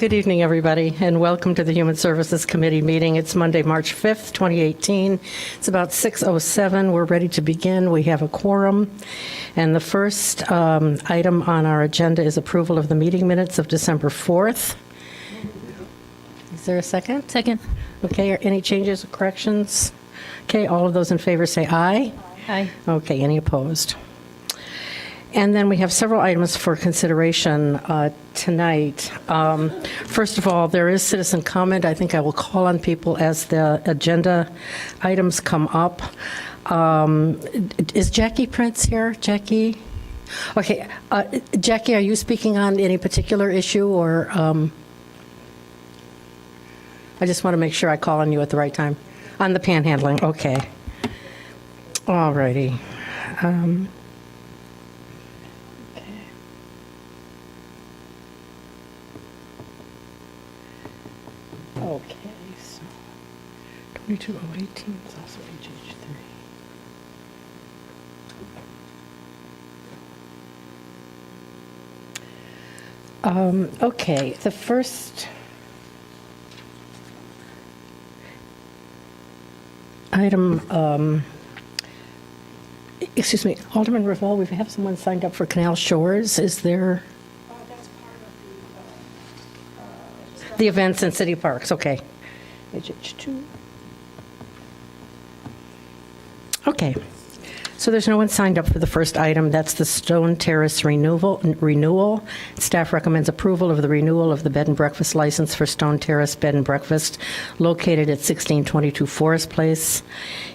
Good evening, everybody, and welcome to the Human Services Committee meeting. It's Monday, March 5th, 2018. It's about 6:07. We're ready to begin. We have a quorum. And the first item on our agenda is approval of the meeting minutes of December 4th. Is there a second? Second. Okay, are any changes or corrections? Okay, all of those in favor say aye. Aye. Okay, any opposed? And then we have several items for consideration tonight. First of all, there is citizen comment. I think I will call on people as the agenda items come up. Is Jackie Prince here? Jackie? Okay. Jackie, are you speaking on any particular issue, or I just want to make sure I call on you at the right time? On the panhandling, okay. All righty. Okay, so 22018 is also HH3. Okay, the first item, excuse me, Alderman Ravel, we have someone signed up for Canal Shores. Is there? That's part of The events in city parks, okay. HH2. Okay. So there's no one signed up for the first item. That's the Stone Terrace renewal. Staff recommends approval of the renewal of the bed and breakfast license for Stone Terrace Bed and Breakfast located at 1622 Forest Place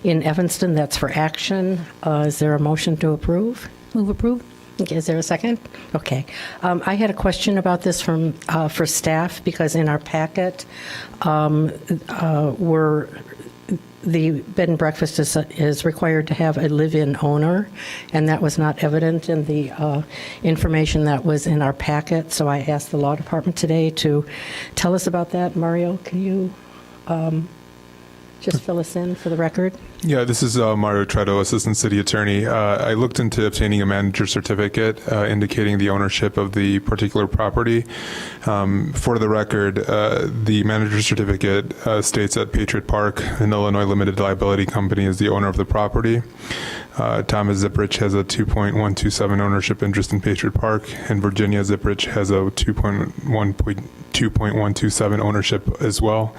in Evanston. That's for action. Is there a motion to approve? Move approve. Okay, is there a second? Okay. I had a question about this for staff, because in our packet, the bed and breakfast is required to have a live-in owner, and that was not evident in the information that was in our packet. So I asked the law department today to tell us about that. Mario, can you just fill us in for the record? Yeah, this is Mario Tretto, Assistant City Attorney. I looked into obtaining a manager certificate indicating the ownership of the particular property. For the record, the manager certificate states that Patriot Park, an Illinois limited liability company, is the owner of the property. Thomas Zipprich has a 2.127 ownership interest in Patriot Park, and Virginia Zipprich has a 2.127 ownership as well.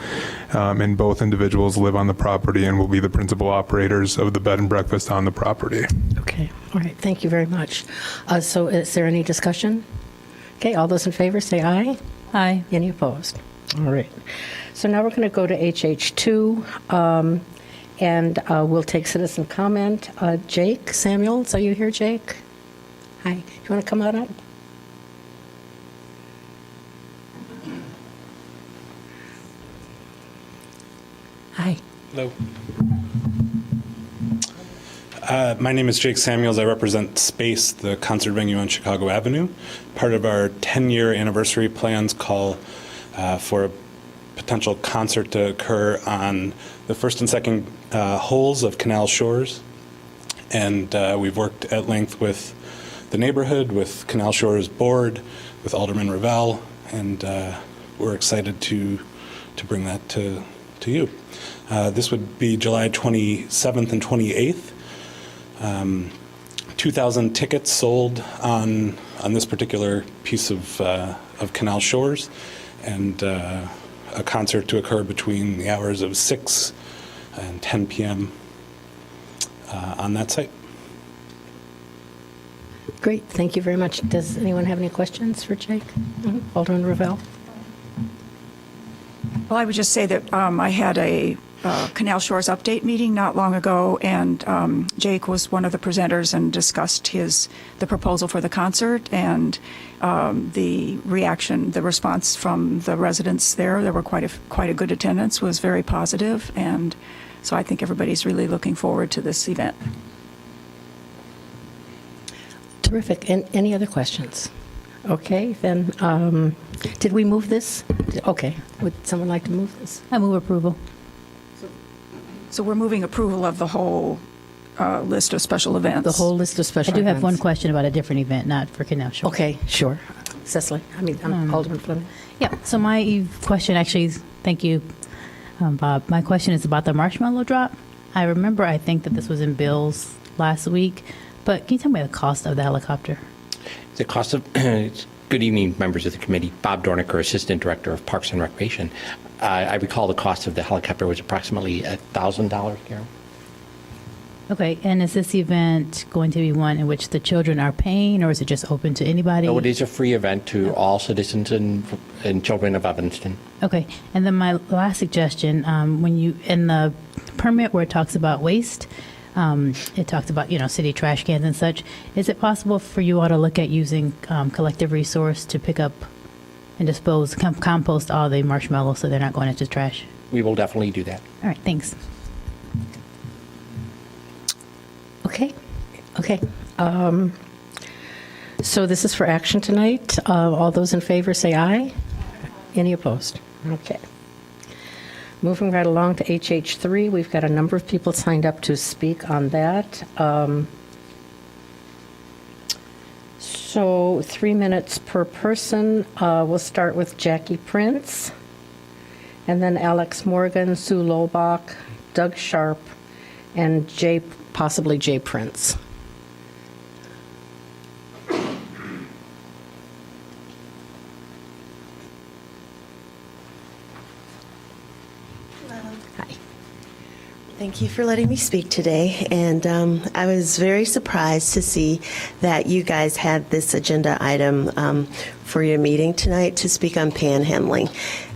And both individuals live on the property and will be the principal operators of the bed and breakfast on the property. Okay. All right. Thank you very much. So is there any discussion? Okay. All those in favor say aye. Aye. Any opposed? All right. So now we're going to go to HH2, and we'll take citizen comment. Jake Samuels, are you here, Jake? Hi. Do you want to come on up? Hi. Hello. My name is Jake Samuels. I represent Space, the concert venue on Chicago Avenue. Part of our 10-year anniversary plans call for a potential concert to occur on the first and second holes of Canal Shores. And we've worked at length with the neighborhood, with Canal Shores Board, with Alderman Ravel, and we're excited to bring that to you. This would be July 27th and 28th. 2,000 tickets sold on this particular piece of Canal Shores, and a concert to occur between the hours of 6 and 10 p.m. On that site. Great. Thank you very much. Does anyone have any questions for Jake? Alderman Ravel? Well, I would just say that I had a Canal Shores update meeting not long ago, and Jake was one of the presenters and discussed the proposal for the concert, and the response from the residents there. There were quite a good attendance, was very positive, and so I think everybody's really looking forward to this event. Terrific. And any other questions? Okay, then, did we move this? Okay. Would someone like to move this? I move approval. So we're moving approval of the whole list of special events. The whole list of I special do events? have one question about a different event, not for Canal Shores. Okay, sure. Cecily, Alderman Fleming. Yeah, so my question actually, thank you, Bob. My question is about the marshmallow drop. I remember, I think that this was in bills last week, but can you tell me the cost of the helicopter? The cost of, good evening, members of the committee. Bob Dornicker, Assistant Director of Parks and Recreation. I recall the cost of the helicopter was approximately $1,000, Carol. Okay, and is this event going to be one in which the children are paying, or is it just open to anybody? No, it is a free event to all citizens and children of Evanston. Okay, and then my last suggestion, when you, in the permit where it talks about waste, it talks about, city trash cans and such. Is it possible for you all to look at using collective resource to pick up and dispose, compost all the marshmallows so they're not going into trash? We will definitely do that. All right, thanks. Okay. So this is for action tonight. All those in favor say aye. Any opposed? Okay. Moving right along to HH3, we've got a number of people signed up to speak on that. So 3 minutes per person. We'll start with Jackie Prince, and then Alex Morgan, Sue Lobach, Doug Sharp, and possibly Jay Prince. Thank you for letting me speak today. And I was very surprised to see that you guys had this agenda item for your meeting tonight to speak on panhandling.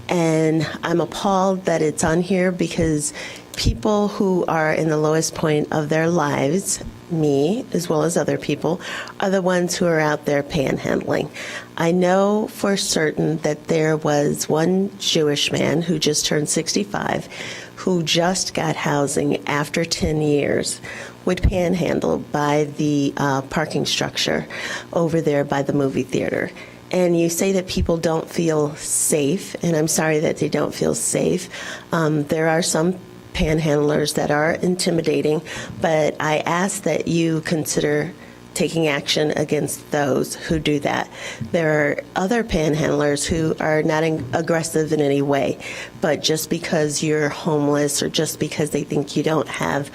And I'm appalled that it's on here because people who are in the lowest point of their lives, me as well as other people, are the ones who are out there panhandling. I know for certain that there was one Jewish man who just turned 65 who just got housing after 10 years, would panhandle by the parking structure over there by the movie theater. And you say that people don't feel safe, and I'm sorry that they don't feel safe. There are some panhandlers that are intimidating, but I ask that you consider taking action against those who do that. There are other panhandlers who are not aggressive in any way, but just because you're homeless or just because they think you don't have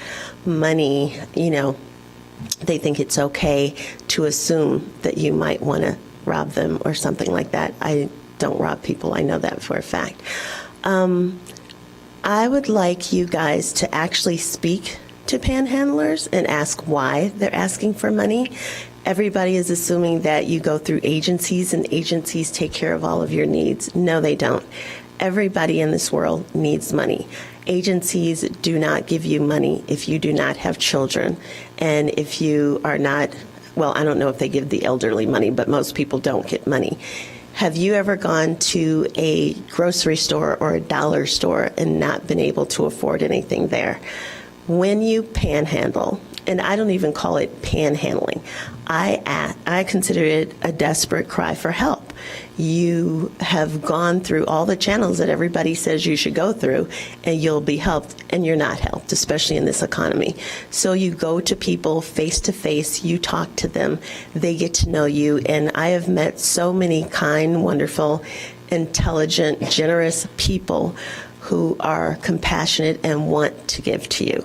money, they think it's okay to assume that you might want to rob them or something like that. I don't rob people. I know that for a fact. I would like you guys to actually speak to panhandlers and ask why they're asking for money. Everybody is assuming that you go through agencies and agencies take care of all of your needs. No, they don't. Everybody in this world needs money. Agencies do not give you money if you do not have children. And if you are not, well, I don't know if they give the elderly money, but most people don't get money. Have you ever gone to a grocery store or a dollar store and not been able to afford anything there? When you panhandle, and I don't even call it panhandling, I consider it a desperate cry for help. You have gone through all the channels that everybody says you should go through, and you'll be helped, and you're not helped, especially in this economy. So you go to people face to face, you talk to them, they get to know you, and I have met so many kind, wonderful, intelligent, generous people who are compassionate and want to give to you.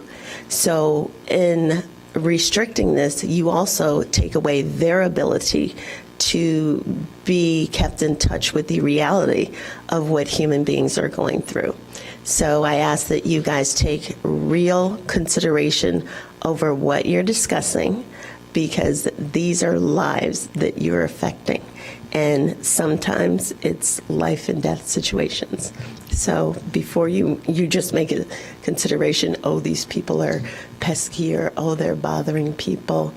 So in restricting this, you also take away their ability to be kept in touch with the reality of what human beings are going through. So I ask that you guys take real consideration over what you're discussing, because these are lives that you're affecting. And sometimes it's life and death situations. So before you just make a consideration, oh, these people are pesky, or oh, they're bothering people.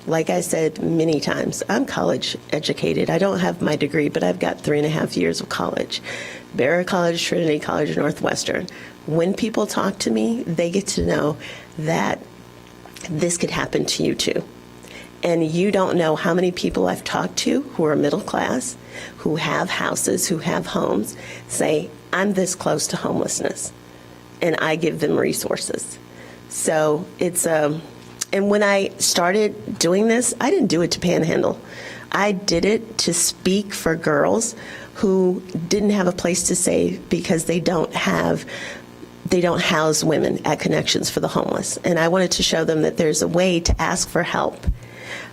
Like I said many times, I'm college educated. I don't have my degree, but I've got 3.5 years of college. Barrett College, Trinity College, Northwestern. When people talk to me, they get to know that this could happen to you too. And you don't know how many people I've talked to who are middle class, who have houses, who have homes, say, I'm this close to homelessness, and I give them resources. So it's, and when I started doing this, I didn't do it to panhandle. I did it to speak for girls who didn't have a place to stay because they don't house women at Connections for the Homeless. And I wanted to show them that there's a way to ask for help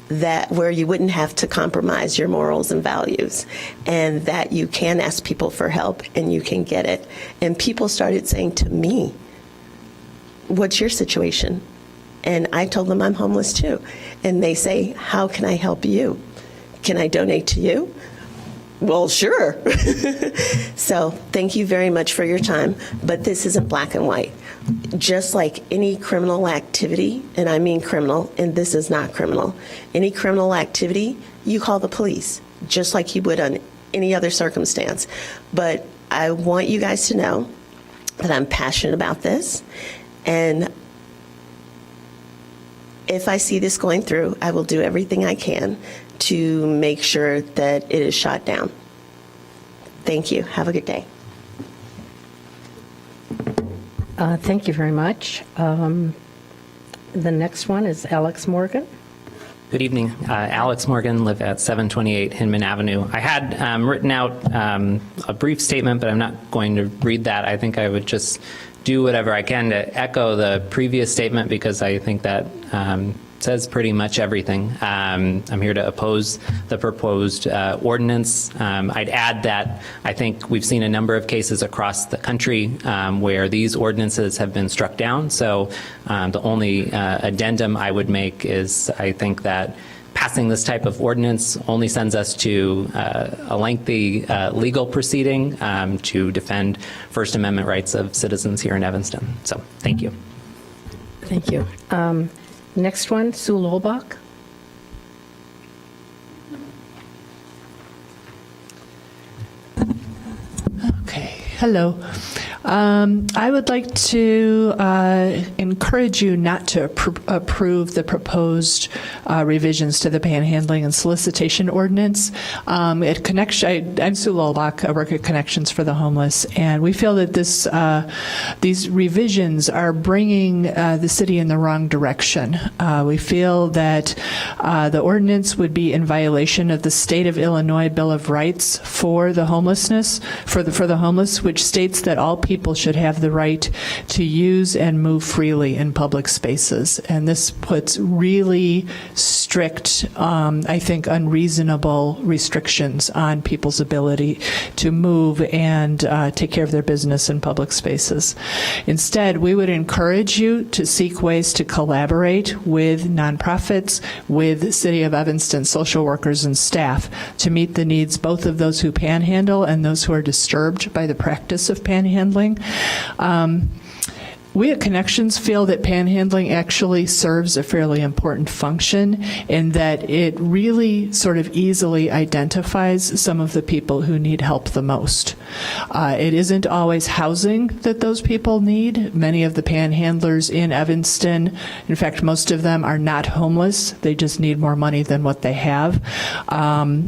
that where you wouldn't have to compromise your morals and values, and that you can ask people for help and you can get it. And people started saying to me, what's your situation? And I told them I'm homeless too. And they say, how can I help you? Can I donate to you? Well, sure. So thank you very much for your time. But this isn't black and white. Just like any criminal activity, and I mean criminal, and this is not criminal, any criminal activity, you call the police, just like you would on any other circumstance. But I want you guys to know that I'm passionate about this. And if I see this going through, I will do everything I can to make sure that it is shot down. Thank you. Have a good day. Thank you very much. The next one is Alex Morgan. Good evening. Alex Morgan, live at 728 Hinman Avenue. I had written out a brief statement, but I'm not going to read that. I think I would just do whatever I can to echo the previous statement because I think that says pretty much everything. I'm here to oppose the proposed ordinance. I'd add that I think we've seen a number of cases across the country where these ordinances have been struck down. So the only addendum I would make is I think that passing this type of ordinance only sends us to a lengthy legal proceeding to defend First Amendment rights of citizens here in Evanston. So thank you. Thank you. Next one, Sue Lolbach. Okay, hello. I would like to encourage you not to approve the proposed revisions to the panhandling and solicitation ordinance. I'm Sue Lolbach. I work at Connections for the Homeless, and we feel that these revisions are bringing the city in the wrong direction. We feel that the ordinance would be in violation of the State of Illinois Bill of Rights for the homelessness, for the homeless, which states that all people should have the right to use and move freely in public spaces. And this puts really strict, I think, unreasonable restrictions on people's ability to move and take care of their business in public spaces. Instead, we would encourage you to seek ways to collaborate with nonprofits, with the City of Evanston social workers and staff to meet the needs both of those who panhandle and those who are disturbed by the practice of panhandling. We at Connections feel that panhandling actually serves a fairly important function in that it really sort of easily identifies some of the people who need help the most. It isn't always housing that those people need. Many of the panhandlers in Evanston, in fact, most of them are not homeless. They just need more money than what they have.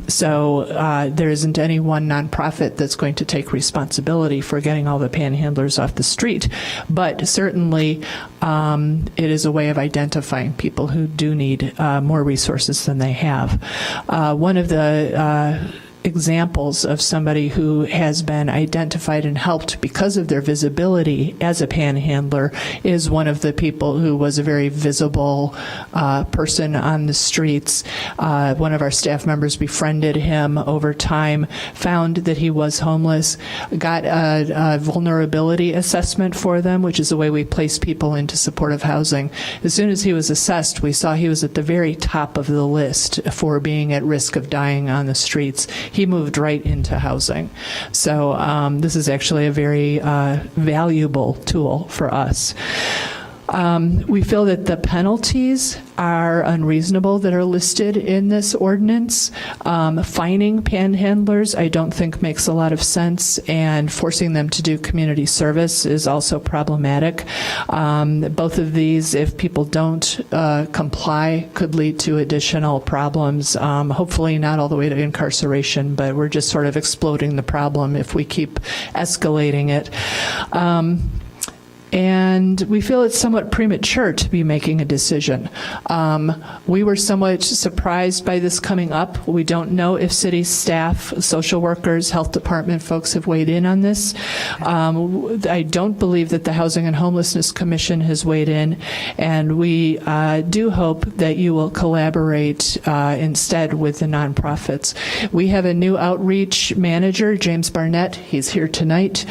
So there isn't any one nonprofit that's going to take responsibility for getting all the panhandlers off the street. But certainly, it is a way of identifying people who do need more resources than they have. One of the examples of somebody who has been identified and helped because of their visibility as a panhandler is one of the people who was a very visible person on the streets. One of our staff members befriended him over time, found that he was homeless, got a vulnerability assessment for them, which is a way we place people into supportive housing. As soon as he was assessed, we saw he was at the very top of the list for being at risk of dying on the streets. He moved right into housing. So this is actually a very valuable tool for us. We feel that the penalties are unreasonable that are listed in this ordinance. Fining panhandlers, I don't think makes a lot of sense, and forcing them to do community service is also problematic. Both of these, if people don't comply, could lead to additional problems. Hopefully not all the way to incarceration, but we're just sort of exploding the problem if we keep escalating it. and we feel it's somewhat premature to be making a decision. We were somewhat surprised by this coming up. We don't know if city staff, social workers, health department folks have weighed in on this. I don't believe that the Housing and Homelessness Commission has weighed in, and we do hope that you will collaborate instead with the nonprofits. We have a new outreach manager, James Barnett. He's here tonight.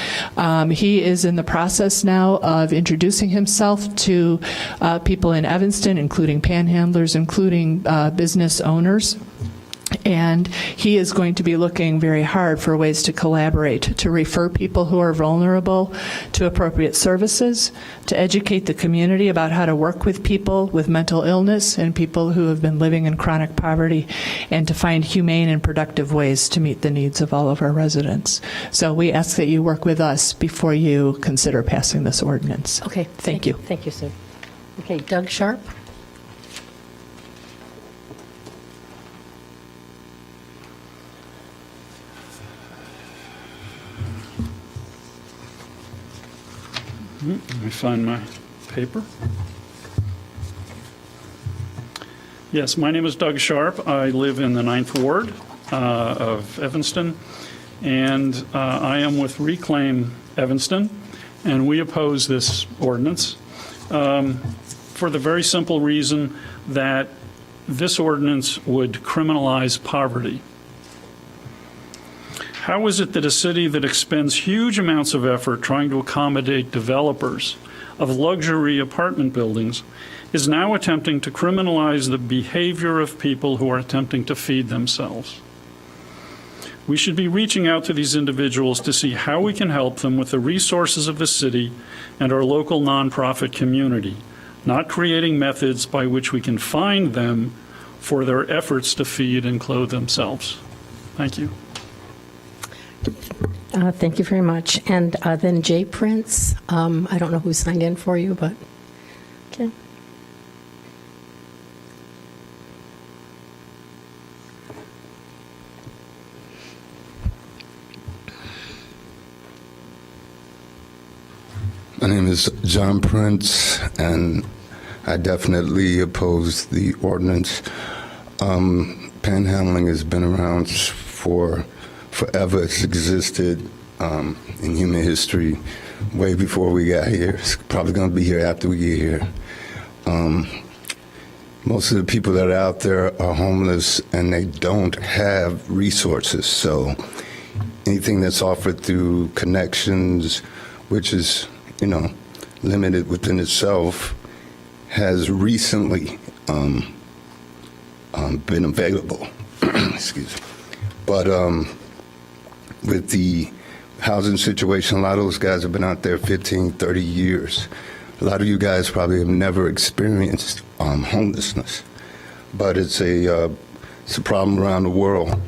He is in the process now of introducing himself to people in Evanston, including panhandlers, including business owners. And he is going to be looking very hard for ways to collaborate, to refer people who are vulnerable to appropriate services, to educate the community about how to work with people with mental illness and people who have been living in chronic poverty, and to find humane and productive ways to meet the needs of all of our residents. So we ask that you work with us before you consider passing this ordinance. Okay. Thank you. Thank you, Sue. Okay, Doug Sharp? Let me find my paper. Yes, my name is Doug Sharp. I live in the 9th Ward of Evanston, and I am with Reclaim Evanston, and we oppose this ordinance for the very simple reason that this ordinance would criminalize poverty. How is it that a city that expends huge amounts of effort trying to accommodate developers of luxury apartment buildings is now attempting to criminalize the behavior of people who are attempting to feed themselves? We should be reaching out to these individuals to see how we can help them with the resources of the city and our local nonprofit community, not creating methods by which we can fine them for their efforts to feed and clothe themselves. Thank you. Thank you very much. And then Jay Prince, I don't know who signed in for you, but, okay. My name is John Prince, and I definitely oppose the ordinance. Panhandling has been around for forever. It's existed in human history way before we got here. It's probably going to be here after we get here. Most of the people that are out there are homeless and they don't have resources. So anything that's offered through connections, which is, limited within itself, has recently been available. Excuse me. But with the housing situation, a lot of those guys have been out there 15, 30 years. A lot of you guys probably have never experienced homelessness, but it's a problem around the world.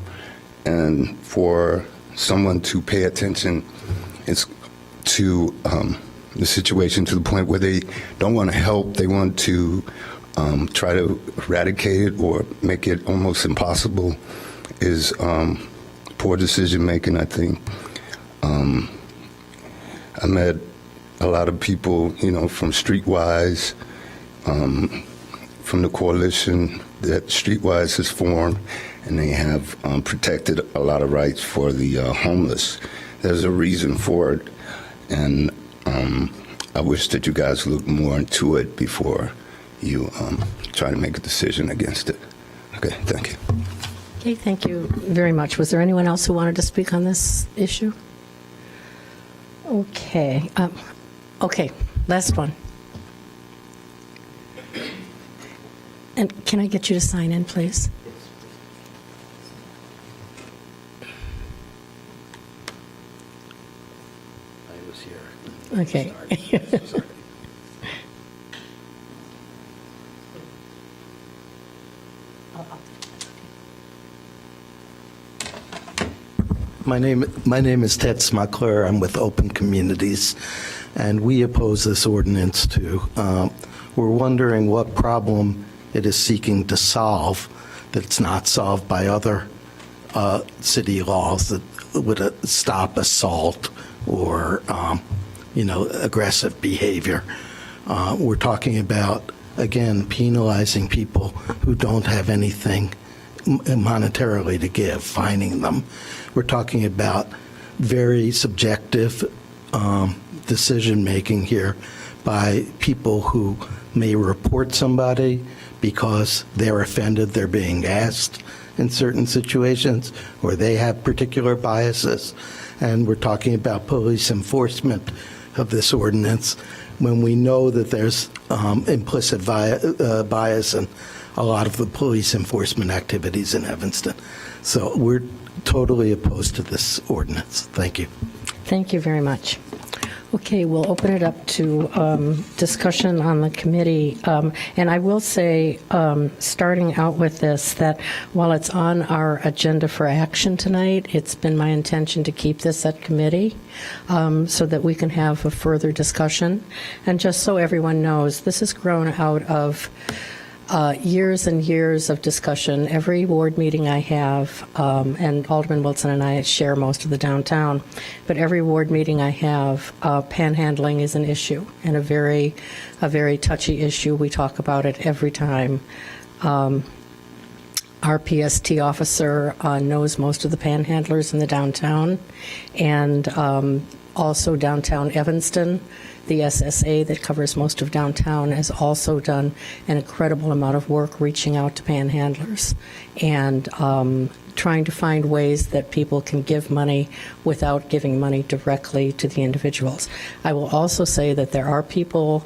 And for someone to pay attention to the situation to the point where they don't want to help, they want to try to eradicate it or make it almost impossible, is poor decision making, I think. I met a lot of people, from Streetwise, from the coalition that Streetwise has formed, and they have protected a lot of rights for the homeless. There's a reason for it, and I wish that you guys look more into it before you try to make a decision against it. Okay, thank you. Okay, thank you very much. Was there anyone else who wanted to speak on this issue? Okay. Okay, last one. And can I get you to sign in, please? I was here. Okay. My name is Ted Smuckler. I'm with Open Communities, and we oppose this ordinance too. We're wondering what problem it is seeking to solve that's not solved by other city laws that would stop assault or aggressive behavior. We're talking about, again, penalizing people who don't have anything monetarily to give, fining them. We're talking about very subjective decision-making here by people who may report somebody because they're offended, they're being asked in certain situations, or they have particular biases. And we're talking about police enforcement of this ordinance when we know that there's implicit bias in a lot of the police enforcement activities in Evanston. So we're totally opposed to this ordinance. Thank you. Thank you very much. Okay, we'll open it up to discussion on the committee. And I will say, starting out with this, that while it's on our agenda for action tonight, it's been my intention to keep this at committee so that we can have a further discussion. And just so everyone knows, this has grown out of years and years of discussion. Every ward meeting I have, and Alderman Wilson and I share most of the downtown, but every ward meeting I have, panhandling is an issue, and a very touchy issue. We talk about it every time. Our PST officer knows most of the panhandlers in the downtown, and also downtown Evanston. The SSA that covers most of downtown has also done an incredible amount of work reaching out to panhandlers and trying to find ways that people can give money without giving money directly to the individuals. I will also say that there are people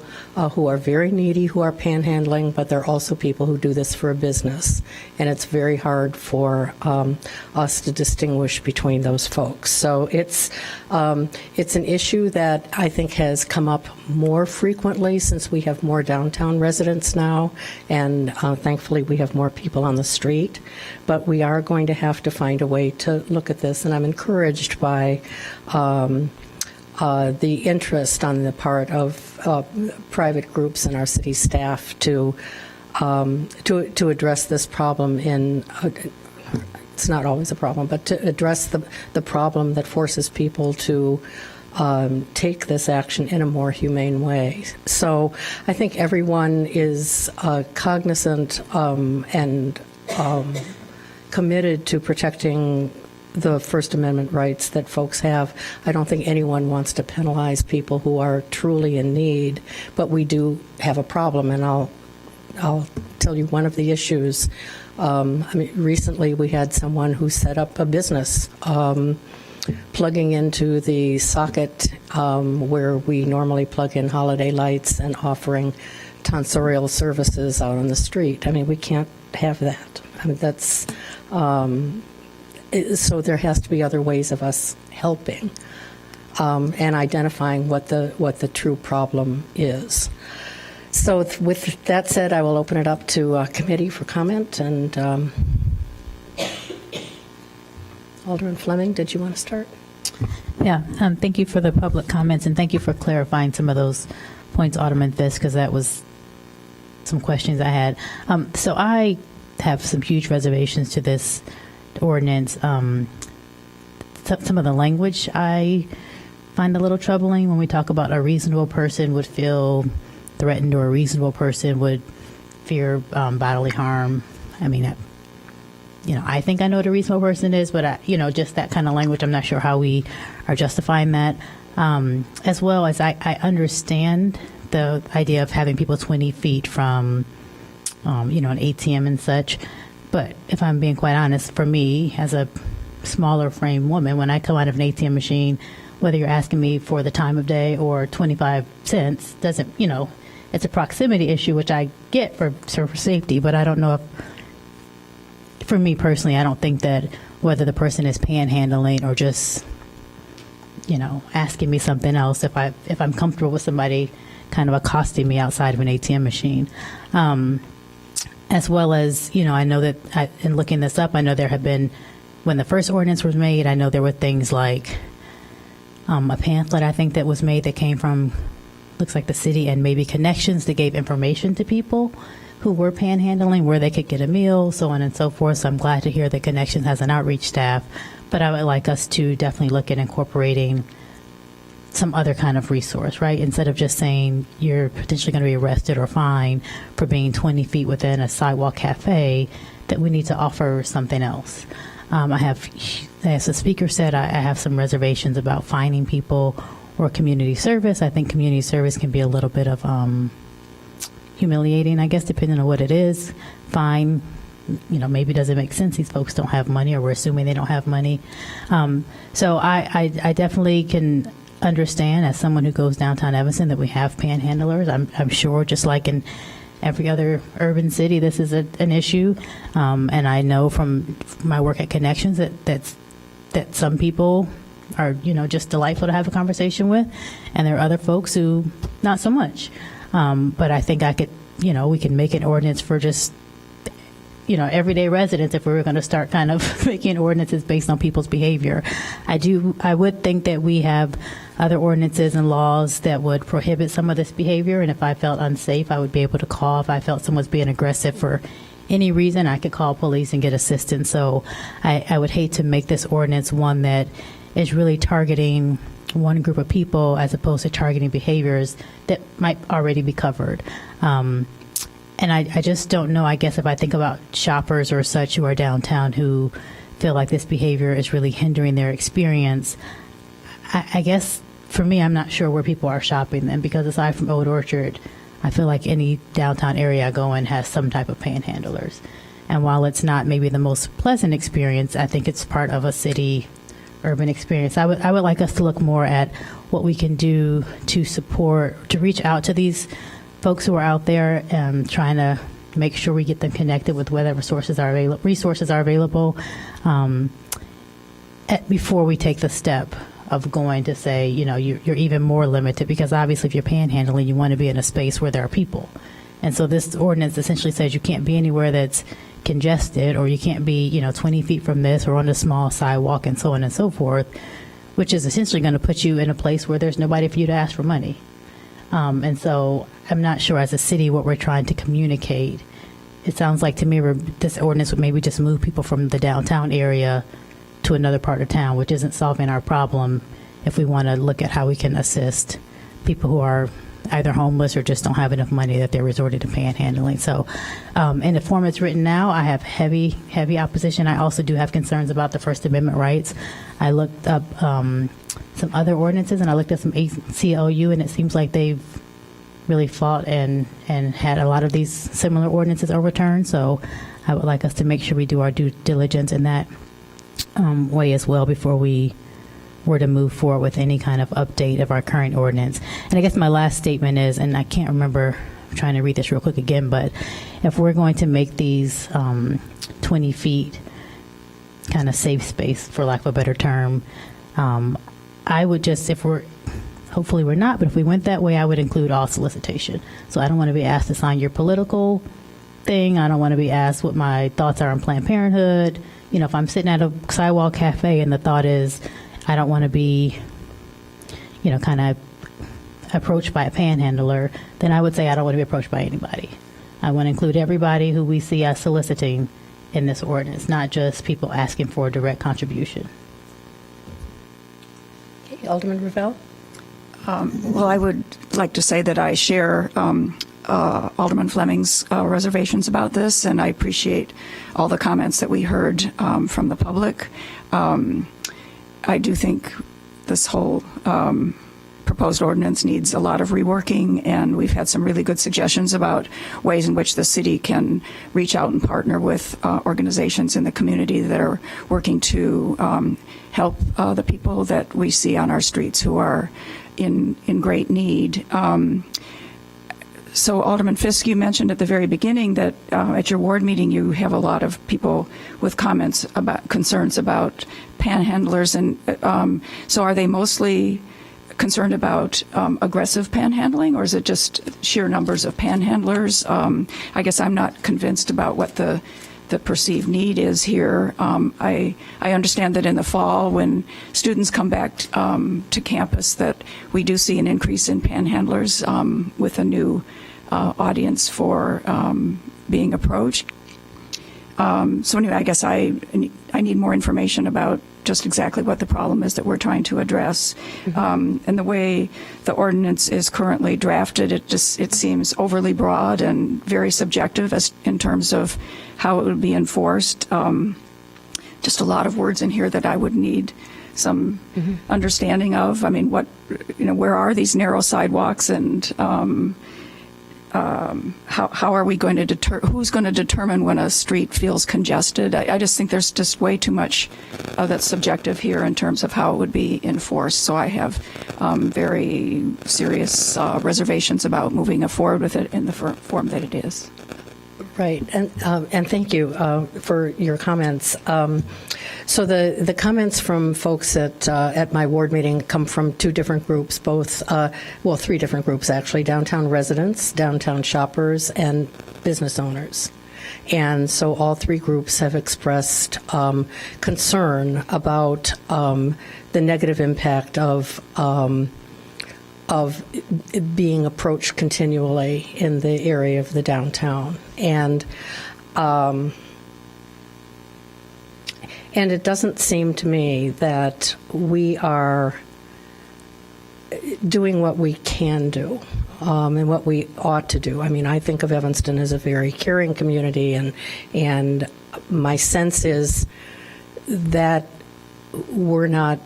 who are very needy who are panhandling, but there are also people who do this for a business, and it's very hard for us to distinguish between those folks. So it's an issue that I think has come up more frequently since we have more downtown residents now, and thankfully we have more people on the street. But we are going to have to find a way to look at this, and I'm encouraged by the interest on the part of private groups and our city staff to address this problem in. It's not always a problem, but to address the problem that forces people to take this action in a more humane way. So I think everyone is cognizant and committed to protecting the First Amendment rights that folks have. I don't think anyone wants to penalize people who are truly in need, but we do have a problem, and I'll tell you one of the issues. Recently we had someone who set up a business plugging into the socket where we normally plug in holiday lights and offering tonsorial services out on the street. We can't have that. That's so there has to be other ways of us helping and identifying what the true problem is. So with that said, I will open it up to committee for comment. And Alderman Fleming, did you want to start? Yeah, thank you for the public comments, and thank you for clarifying some of those points, Alderman Fisk, because that was some questions I had. So I have some huge reservations to this ordinance. Some of the language I find a little troubling when we talk about a reasonable person would feel threatened or a reasonable person would fear bodily harm. I think I know what a reasonable person is, but just that kind of language, I'm not sure how we are justifying that. As well as I understand the idea of having people 20 feet from, an ATM and such. But if I'm being quite honest, for me, as a smaller frame woman, when I come out of an ATM machine, whether you're asking me for the time of day or 25 cents, doesn't, it's a proximity issue, which I get for safety, but I don't know if, for me personally, I don't think that whether the person is panhandling or just, asking me something else, if I'm comfortable with somebody kind of accosting me outside of an ATM machine. As well as, I know that in looking this up, I know there have been, when the first ordinance was made, I know there were things like a pamphlet, I think, that was made that came from, looks like the city, and maybe Connections that gave information to people who were panhandling, where they could get a meal, so on and so forth. So I'm glad to hear that Connections has an outreach staff, but I would like us to definitely look at incorporating some other kind of resource, right? Instead of just saying you're potentially going to be arrested or fined for being 20 feet within a sidewalk cafe, that we need to offer something else. I have, as the speaker said, I have some reservations about fining people or community service. I think community service can be a little bit of humiliating, I guess, depending on what it is. Fine, maybe it doesn't make sense. These folks don't have money, or we're assuming they don't have money. So I definitely can understand, as someone who goes downtown Evanston, that we have panhandlers. I'm sure, just like in every other urban city, this is an issue. And I know from my work at Connections that some people are, just delightful to have a conversation with, and there are other folks who not so much. But I think I could, we can make an ordinance for just, everyday residents if we were going to start kind of making ordinances based on people's behavior. I would think that we have other ordinances and laws that would prohibit some of this behavior, and if I felt unsafe, I would be able to call. If I felt someone was being aggressive for any reason, I could call police and get assistance. So I would hate to make this ordinance one that is really targeting one group of people as opposed to targeting behaviors that might already be covered. And I just don't know, I guess, if I think about shoppers or such who are downtown who feel like this behavior is really hindering their experience. I guess, for me, I'm not sure where people are shopping then, because aside from Old Orchard, I feel like any downtown area I go in has some type of panhandlers. And while it's not maybe the most pleasant experience, I think it's part of a city urban experience. I would like us to look more at what we can do to support, to reach out to these folks who are out there and trying to make sure we get them connected with whatever resources are available before we take the step of going to say, you're even more limited, because obviously if you're panhandling, you want to be in a space where there are people. And so this ordinance essentially says you can't be anywhere that's congested, or you can't be, 20 feet from this or on a small sidewalk and so on and so forth, which is essentially going to put you in a place where there's nobody for you to ask for money. And so I'm not sure as a city what we're trying to communicate. It sounds like to me this ordinance would maybe just move people from the downtown area to another part of town, which isn't solving our problem if we want to look at how we can assist people who are either homeless or just don't have enough money that they're resorting to panhandling. So in the form it's written now, I have heavy opposition. I also do have concerns about the First Amendment rights. I looked up some other ordinances, and I looked at some ACLU, and it seems like they've really fought and had a lot of these similar ordinances overturned. So I would like us to make sure we do our due diligence in that way as well before we were to move forward with any kind of update of our current ordinance. And I guess my last statement is, and I can't remember, I'm trying to read this real quick again, but if we're going to make these 20 feet kind of safe space, for lack of a better term, I would just, hopefully we're not, but if we went that way, I would include all solicitation. So I don't want to be asked to sign your political thing. I don't want to be asked what my thoughts are on Planned Parenthood. If I'm sitting at a sidewalk cafe and the thought is, I don't want to be, kind of approached by a panhandler, then I would say I don't want to be approached by anybody. I want to include everybody who we see as soliciting in this ordinance, not just people asking for a direct contribution. Okay, Alderman Ravel? Well, I would like to say that I share Alderman Fleming's reservations about this, and I appreciate all the comments that we heard from the public. I do think this whole proposed ordinance needs a lot of reworking, and we've had some really good suggestions about ways in which the city can reach out and partner with organizations in the community that are working to help the people that we see on our streets who are in great need. So Alderman Fisk, you mentioned at the very beginning that at your ward meeting you have a lot of people with concerns about panhandlers, and so are they mostly concerned about aggressive panhandling, or is it just sheer numbers of panhandlers? I guess I'm not convinced about what the perceived need is here. I understand that in the fall, when students come back to campus, that we do see an increase in panhandlers with a new audience for being approached. So anyway, I guess I need more information about just exactly what the problem is that we're trying to address. And the way the ordinance is currently drafted, it seems overly broad and very subjective as in terms of how it would be enforced. Just a lot of words in here that I would need some understanding of. I mean, where are these narrow sidewalks, and how are we going to who's going to determine when a street feels congested? I just think there's just way too much that's subjective here in terms of how it would be enforced. So I have very serious reservations about moving forward with it in the form that it is. Right, and thank you for your comments. So the comments from folks at my ward meeting come from two different groups, three different groups actually: downtown residents, downtown shoppers, and business owners. And so all three groups have expressed concern about the negative impact of being approached continually in the area of the downtown. And it doesn't seem to me that we are doing what we can do and what we ought to do. I mean, I think of Evanston as a very caring community, and my sense is that we're not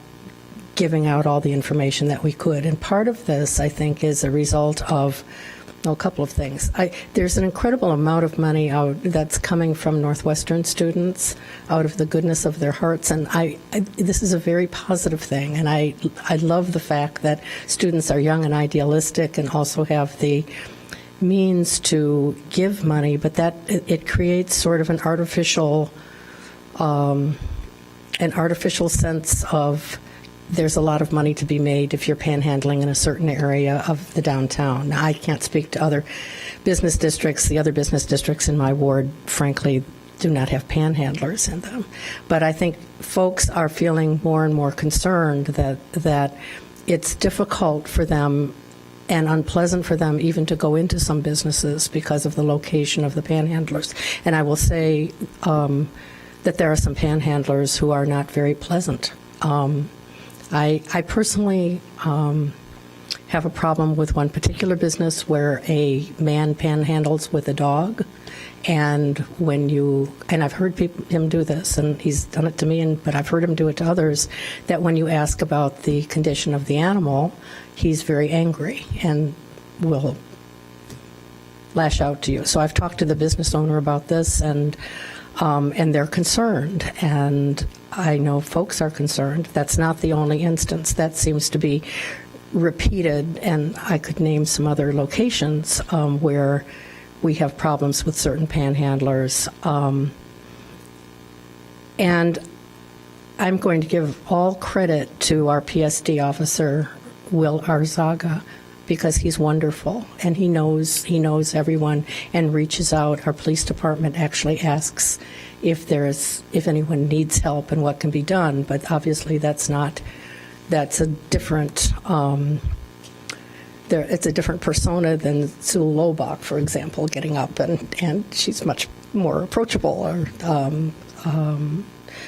giving out all the information that we could. And part of this, I think, is a result of a couple of things. There's an incredible amount of money out that's coming from Northwestern students out of the goodness of their hearts, and this is a very positive thing. And I love the fact that students are young and idealistic and also have the means to give money, but that it creates sort of an artificial sense of there's a lot of money to be made if you're panhandling in a certain area of the downtown. Now, I can't speak to other business districts. The other business districts in my ward, frankly, do not have panhandlers in them. But I think folks are feeling more and more concerned that it's difficult for them and unpleasant for them even to go into some businesses because of the location of the panhandlers. And I will say that there are some panhandlers who are not very pleasant. I personally have a problem with one particular business where a man panhandles with a dog, and I've heard him do this, and he's done it to me, but I've heard him do it to others, that when you ask about the condition of the animal, he's very angry and will lash out to you. So I've talked to the business owner about this, and they're concerned, and I know folks are concerned. That's not the only instance. That seems to be repeated, and I could name some other locations where we have problems with certain panhandlers. And I'm going to give all credit to our PSD officer, Will Arzaga, because he's wonderful, and he knows everyone and reaches out. Our police department actually asks if anyone needs help and what can be done, but obviously that's a different it's a different persona than Sue Lobach, for example, getting up, and she's much more approachable.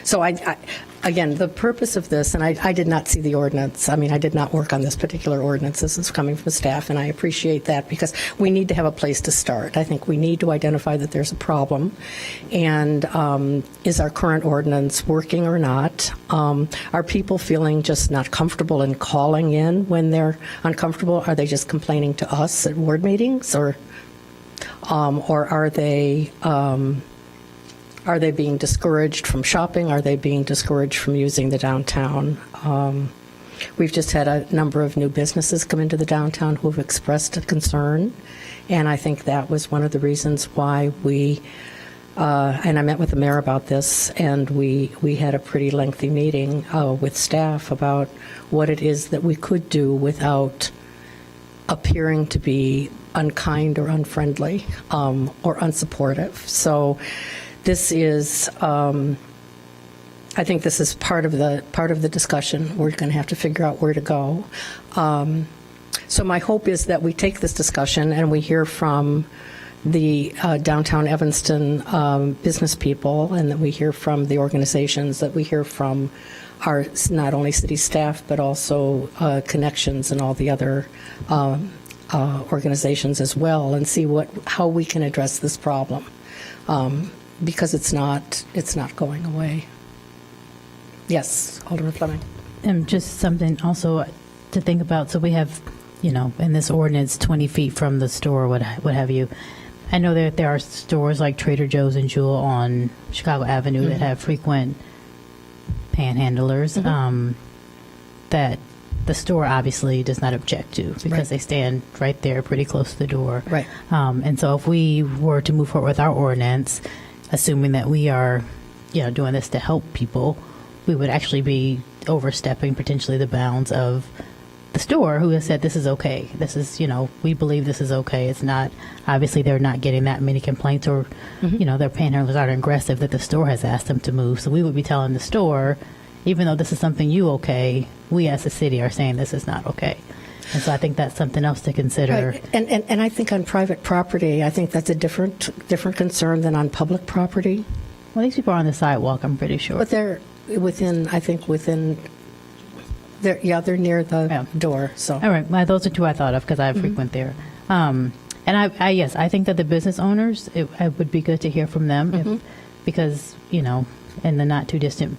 So again, the purpose of this, and I did not see the ordinance. I mean, I did not work on this particular ordinance. This is coming from staff, and I appreciate that because we need to have a place to start. I think we need to identify that there's a problem, and is our current ordinance working or not? Are people feeling just not comfortable in calling in when they're uncomfortable? Are they just complaining to us at ward meetings, or are they being discouraged from shopping? Are they being discouraged from using the downtown? We've just had a number of new businesses come into the downtown who have expressed a concern, and I think that was one of the reasons why and I met with the mayor about this, and we had a pretty lengthy meeting with staff about what it is that we could do without appearing to be unkind or unfriendly or unsupportive. So this is, I think this is part of the discussion. We're going to have to figure out where to go. So my hope is that we take this discussion and we hear from the downtown Evanston business people, and that we hear from the organizations, that we hear from our, not only city staff, but also Connections and all the other organizations as well, and see how we can address this problem, because it's not going away. Yes, Alderman Fleming. And just something also to think about. So we have, in this ordinance, 20 feet from the store, what have you. I know that there are stores like Trader Joe's and Jewel on Chicago Avenue that have frequent panhandlers that the store obviously does not object to, because they stand right there pretty close to the door. Right. And so if we were to move forward with our ordinance, assuming that we are, doing this to help people, we would actually be overstepping potentially the bounds of the store, who has said this is okay. This is, we believe this is okay. It's not, obviously they're not getting that many complaints, or, their panhandlers aren't aggressive that the store has asked them to move. So we would be telling the store, even though this is something you okay, we as a city are saying this is not okay. And so I think that's something else to consider. Right. And I think on private property, I think that's a different concern than on public property. Well, these people are on the sidewalk, I'm pretty sure. But they're within, they're near the door. So. All right. Well, those are two I thought of because I frequent there. And I think that the business owners, it would be good to hear from them because, in the not too distant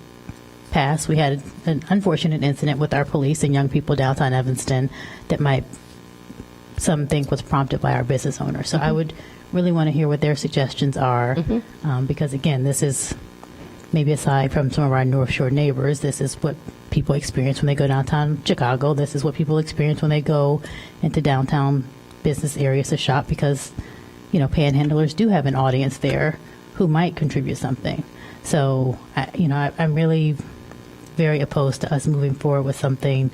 past, we had an unfortunate incident with our police and young people downtown Evanston that some think was prompted by our business owners. So I would really want to hear what their suggestions are because, again, this is maybe aside from some of our North Shore neighbors, this is what people experience when they go downtown Chicago. This is what people experience when they go into downtown business areas to shop because, panhandlers do have an audience there who might contribute something. So, I'm really very opposed to us moving forward with something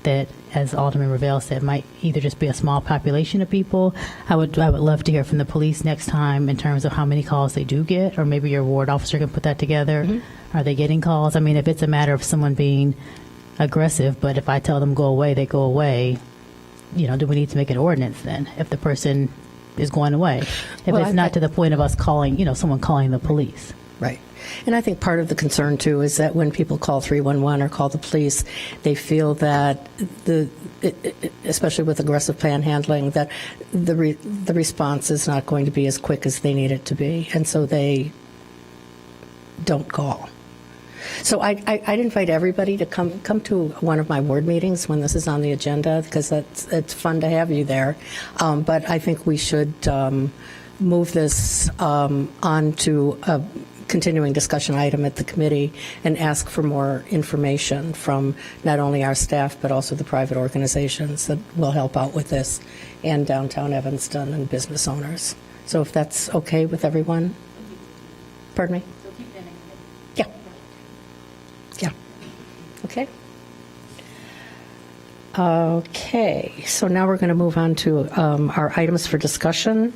that, as Alderman Ravel said, might either just be a small population of people. I would love to hear from the police next time in terms of how many calls they do get, or maybe your ward officer can put that together. Are they getting calls? I mean, if it's a matter of someone being aggressive, but if I tell them go away, they go away, do we need to make an ordinance then if the person is going away? If it's not to the point of us calling, someone calling the police. Right. And I think part of the concern, too, is that when people call 311 or call the police, they feel that, especially with aggressive panhandling, that the response is not going to be as quick as they need it to be. And so they don't call. So I'd invite everybody to come to one of my ward meetings when this is on the agenda, because it's fun to have you there. But I think we should move this on to a continuing discussion item at the committee and ask for more information from not only our staff but also the private organizations that will help out with this, and downtown Evanston and business owners. So if that's okay with everyone? Pardon me? Yeah. Yeah. Okay. Okay. So now we're going to move on to our items for discussion.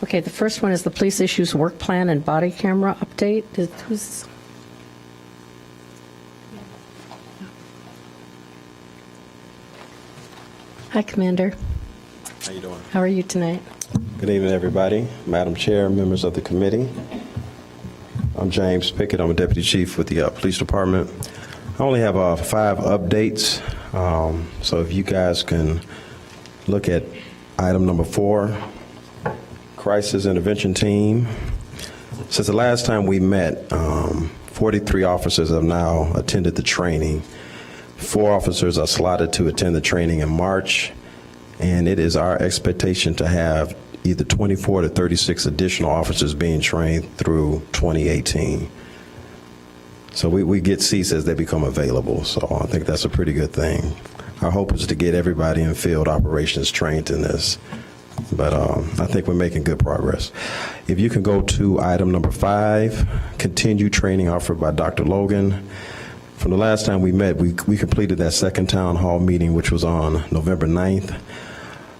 Okay, the first one is the police issues work plan and body camera update. Hi, Commander. How you doing? How are you tonight? Good evening, everybody. Madam Chair, members of the committee. I'm James Pickett. I'm a Deputy Chief with the Police Department. I only have 5 updates, so if you guys can look at item number 4, Crisis Intervention Team. Since the last time we met, 43 officers have now attended the training. 4 officers are slotted to attend the training in March, and it is our expectation to have either 24 to 36 additional officers being trained through 2018. So we get seats as they become available, so I think that's a pretty good thing. Our hope is to get everybody in field operations trained in this, but I think we're making good progress. If you can go to item number 5, continued training offered by Dr. Logan. From the last time we met, we completed that second town hall meeting, which was on November 9th,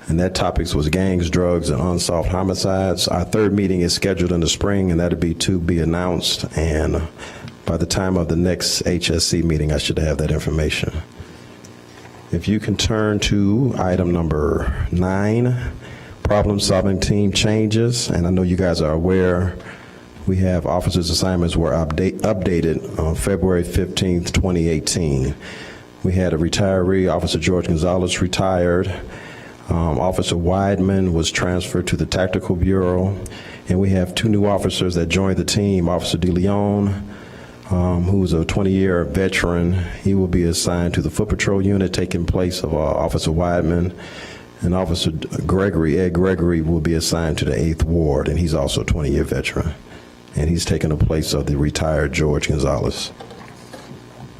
and that topic was gangs, drugs, and unsolved homicides. Our 3rd meeting is scheduled in the spring, and that'll be to be announced, and by the time of the next HSC meeting, I should have that information. If you can turn to item number 9, Problem-solving team changes, and I know you guys are aware, we have officers' assignments were updated on February 15th, 2018. We had a retiree, Officer George Gonzalez, retired. Officer Weidman was transferred to the Tactical Bureau, and we have 2 new officers that joined the team. Officer DeLeon, who's a 20-year veteran, he will be assigned to the Foot Patrol Unit, taking place of Officer Weidman. And Officer Gregory, Ed Gregory, will be assigned to the 8th Ward, and he's also a 20-year veteran. And he's taking the place of the retired George Gonzalez.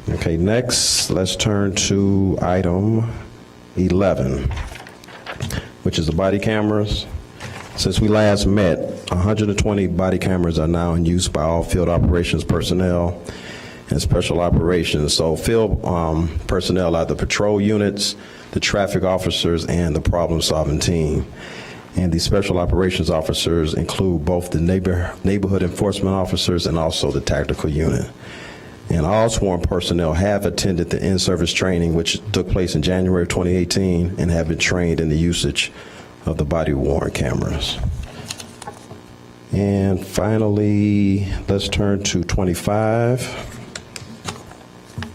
Okay, next, let's turn to item 11, which is the body cameras. Since we last met, 120 body cameras are now in use by all field operations personnel and special operations. So field personnel are the patrol units, the traffic officers, and the problem-solving team. And the special operations officers include both the neighborhood enforcement officers and also the tactical unit. And all sworn personnel have attended the in-service training, which took place in January of 2018, and have been trained in the usage of the body-worn cameras. And finally, let's turn to 25,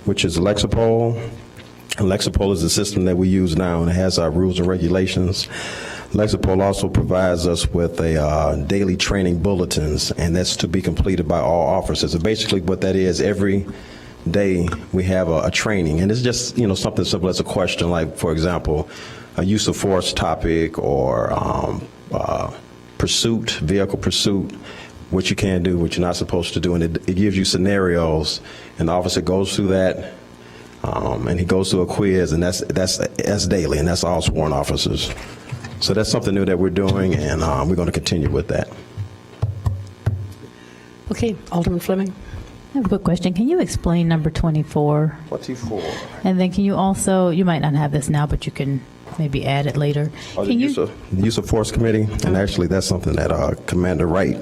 which is Lexipol. Lexipol is the system that we use now, and it has our rules and regulations. Lexipol also provides us with a daily training bulletins, and that's to be completed by all officers. And basically what that is, every day we have a training, and it's just, something simple as a question like, for example, a use of force topic or pursuit, vehicle pursuit, what you can do, what you're not supposed to do, and it gives you scenarios, and the officer goes through that, and he goes through a quiz, and that's daily, and that's all sworn officers. So that's something new that we're doing, and we're going to continue with that. Okay, Alderman Fleming. I have a quick question. Can you explain number 24? 24. And then can you also, you might not have this now, but you can maybe add it later. The use of force committee, and actually that's something that Commander Wright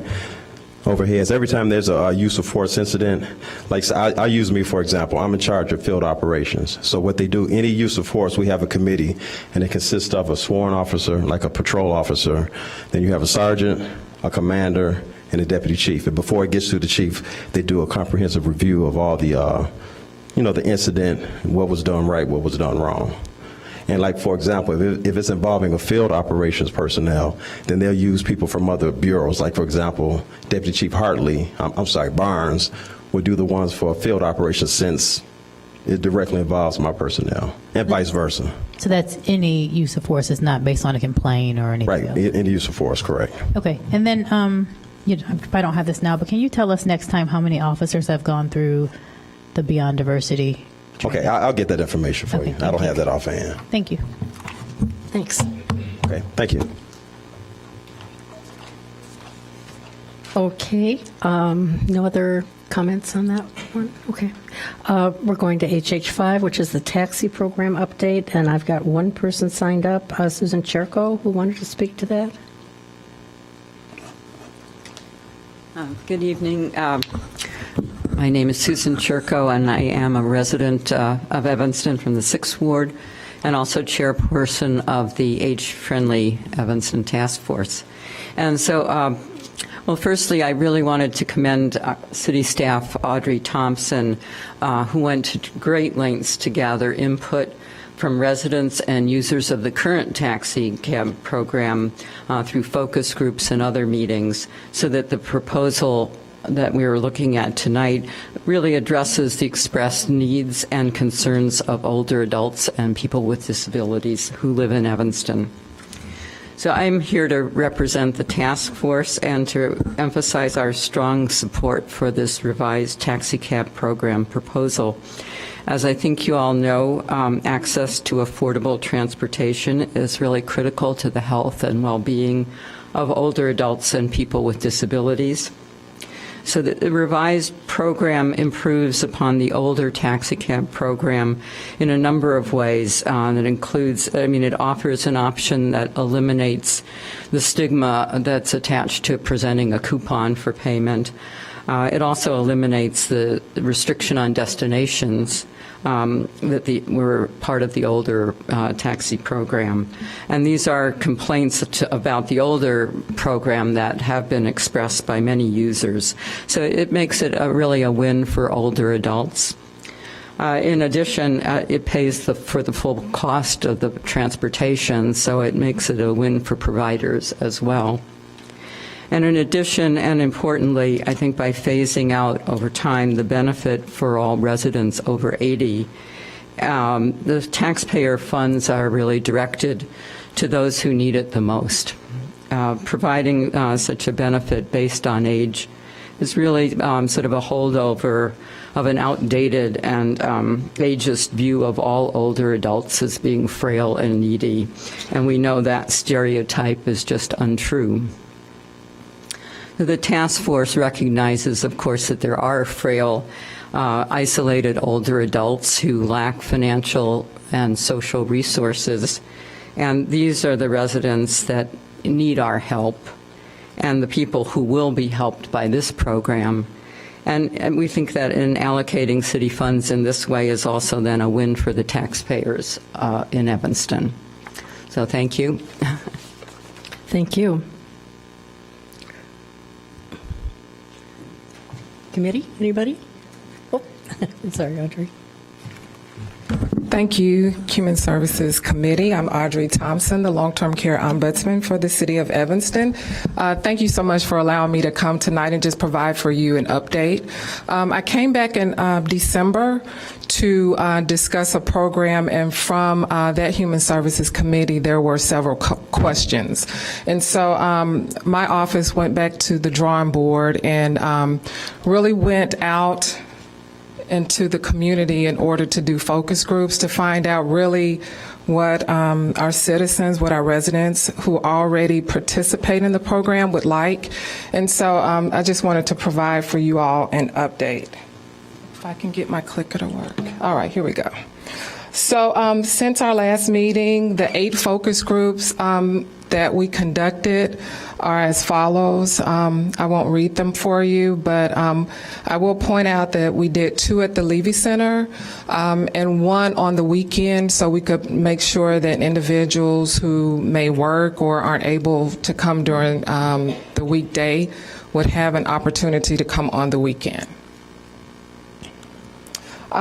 overheads. Every time there's a use of force incident, like I use me for example, I'm in charge of field operations. So what they do, any use of force, we have a committee, and it consists of a sworn officer, like a patrol officer. Then you have a sergeant, a commander, and a deputy chief. And before it gets to the chief, they do a comprehensive review of all the, the incident, what was done right, what was done wrong. And like, for example, if it's involving a field operations personnel, then they'll use people from other bureaus. Like, for example, Deputy Chief Barnes would do the ones for field operations since it directly involves my personnel, and vice versa. So that's any use of force is not based on a complaint or anything Right, else? any use of force, correct. Okay, and then, I don't have this now, but can you tell us next time how many officers have gone through the Beyond Diversity? Okay, I'll get that information for Okay, you. I don't have that offhand. Thank you. Thanks. Okay, thank you. Okay, no other comments on that one? Okay. We're going to HH5, which is the taxi program update, and I've got one person signed up, Susan Cherko, who wanted to speak to that. Good evening. My name is Susan Cherko, and I am a resident of Evanston from the 6th Ward, and also chairperson of the Age-Friendly Evanston Task Force. And so, well, firstly, I really wanted to commend City Staff Audrey Thompson, who went to great lengths to gather input from residents and users of the current taxi cab program through focus groups and other meetings, so that the proposal that we are looking at tonight really addresses the expressed needs and concerns of older adults and people with disabilities who live in Evanston. So I'm here to represent the task force and to emphasize our strong support for this revised taxi cab program proposal. As I think you all know, access to affordable transportation is really critical to the health and well-being of older adults and people with disabilities. So the revised program improves upon the older taxi cab program in a number of ways. That includes, it offers an option that eliminates the stigma that's attached to presenting a coupon for payment. It also eliminates the restriction on destinations that were part of the older taxi program. And these are complaints about the older program that have been expressed by many users. So it makes it really a win for older adults. In addition, it pays for the full cost of the transportation, so it makes it a win for providers as well. And in addition, and importantly, I think by phasing out over time the benefit for all residents over 80, the taxpayer funds are really directed to those who need it the most. Providing such a benefit based on age is really sort of a holdover of an outdated and ageist view of all older adults as being frail and needy. And we know that stereotype is just untrue. The task force recognizes, of course, that there are frail, isolated older adults who lack financial and social resources, and these are the residents that need our help and the people who will be helped by this program. And we think that in allocating city funds in this way is also then a win for the taxpayers in Evanston. So thank you. Thank you. Committee, anybody? Oh, sorry, Audrey. Thank you, Human Services Committee. I'm Audrey Thompson, the Long-Term Care Ombudsman for the City of Evanston. Thank you so much for allowing me to come tonight and just provide for you an update. I came back in December to discuss a program, and from that Human Services Committee, there were several questions. And so my office went back to the drawing board and really went out into the community in order to do focus groups to find out really what our citizens, what our residents who already participate in the program would like. And so I just wanted to provide for you all an update. If I can get my clicker to work. All right, here we go. So since our last meeting, the 8 focus groups that we conducted are as follows. I won't read them for you, but I will point out that we did 2 at the Levy Center and 1 on the weekend, so we could make sure that individuals who may work or aren't able to come during the weekday would have an opportunity to come on the weekend.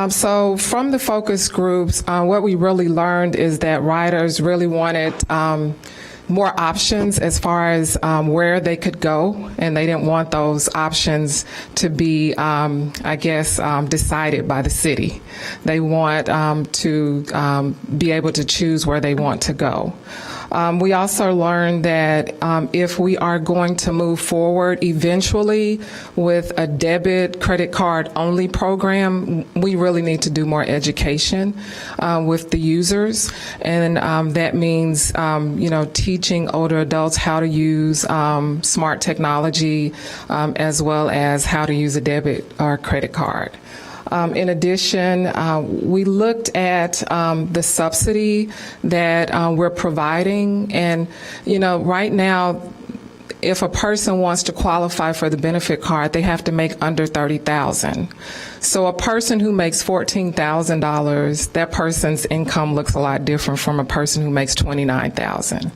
So from the focus groups, what we really learned is that riders really wanted more options as far as where they could go, and they didn't want those options to be, decided by the city. They want to be able to choose where they want to go. We also learned that if we are going to move forward eventually with a debit credit card only program, we really need to do more education with the users. And that means, teaching older adults how to use smart technology as well as how to use a debit or credit card. In addition, we looked at the subsidy that we're providing, and right now, if a person wants to qualify for the benefit card, they have to make under $30,000. So a person who makes $14,000, that person's income looks a lot different from a person who makes $29,000.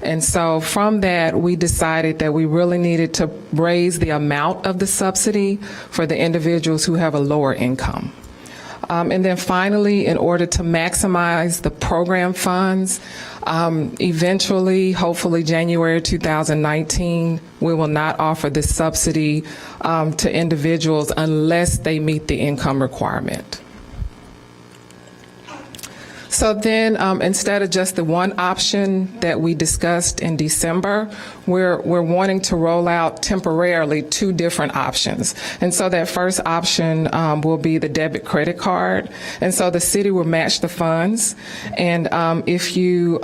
And so from that, we decided that we really needed to raise the amount of the subsidy for the individuals who have a lower income. And then finally, in order to maximize the program funds, eventually, hopefully January 2019, we will not offer this subsidy to individuals unless they meet the income requirement. So then, instead of just the one option that we discussed in December, we're wanting to roll out temporarily 2 different options. And so that first option will be the debit credit card. And so the city will match the funds. And if you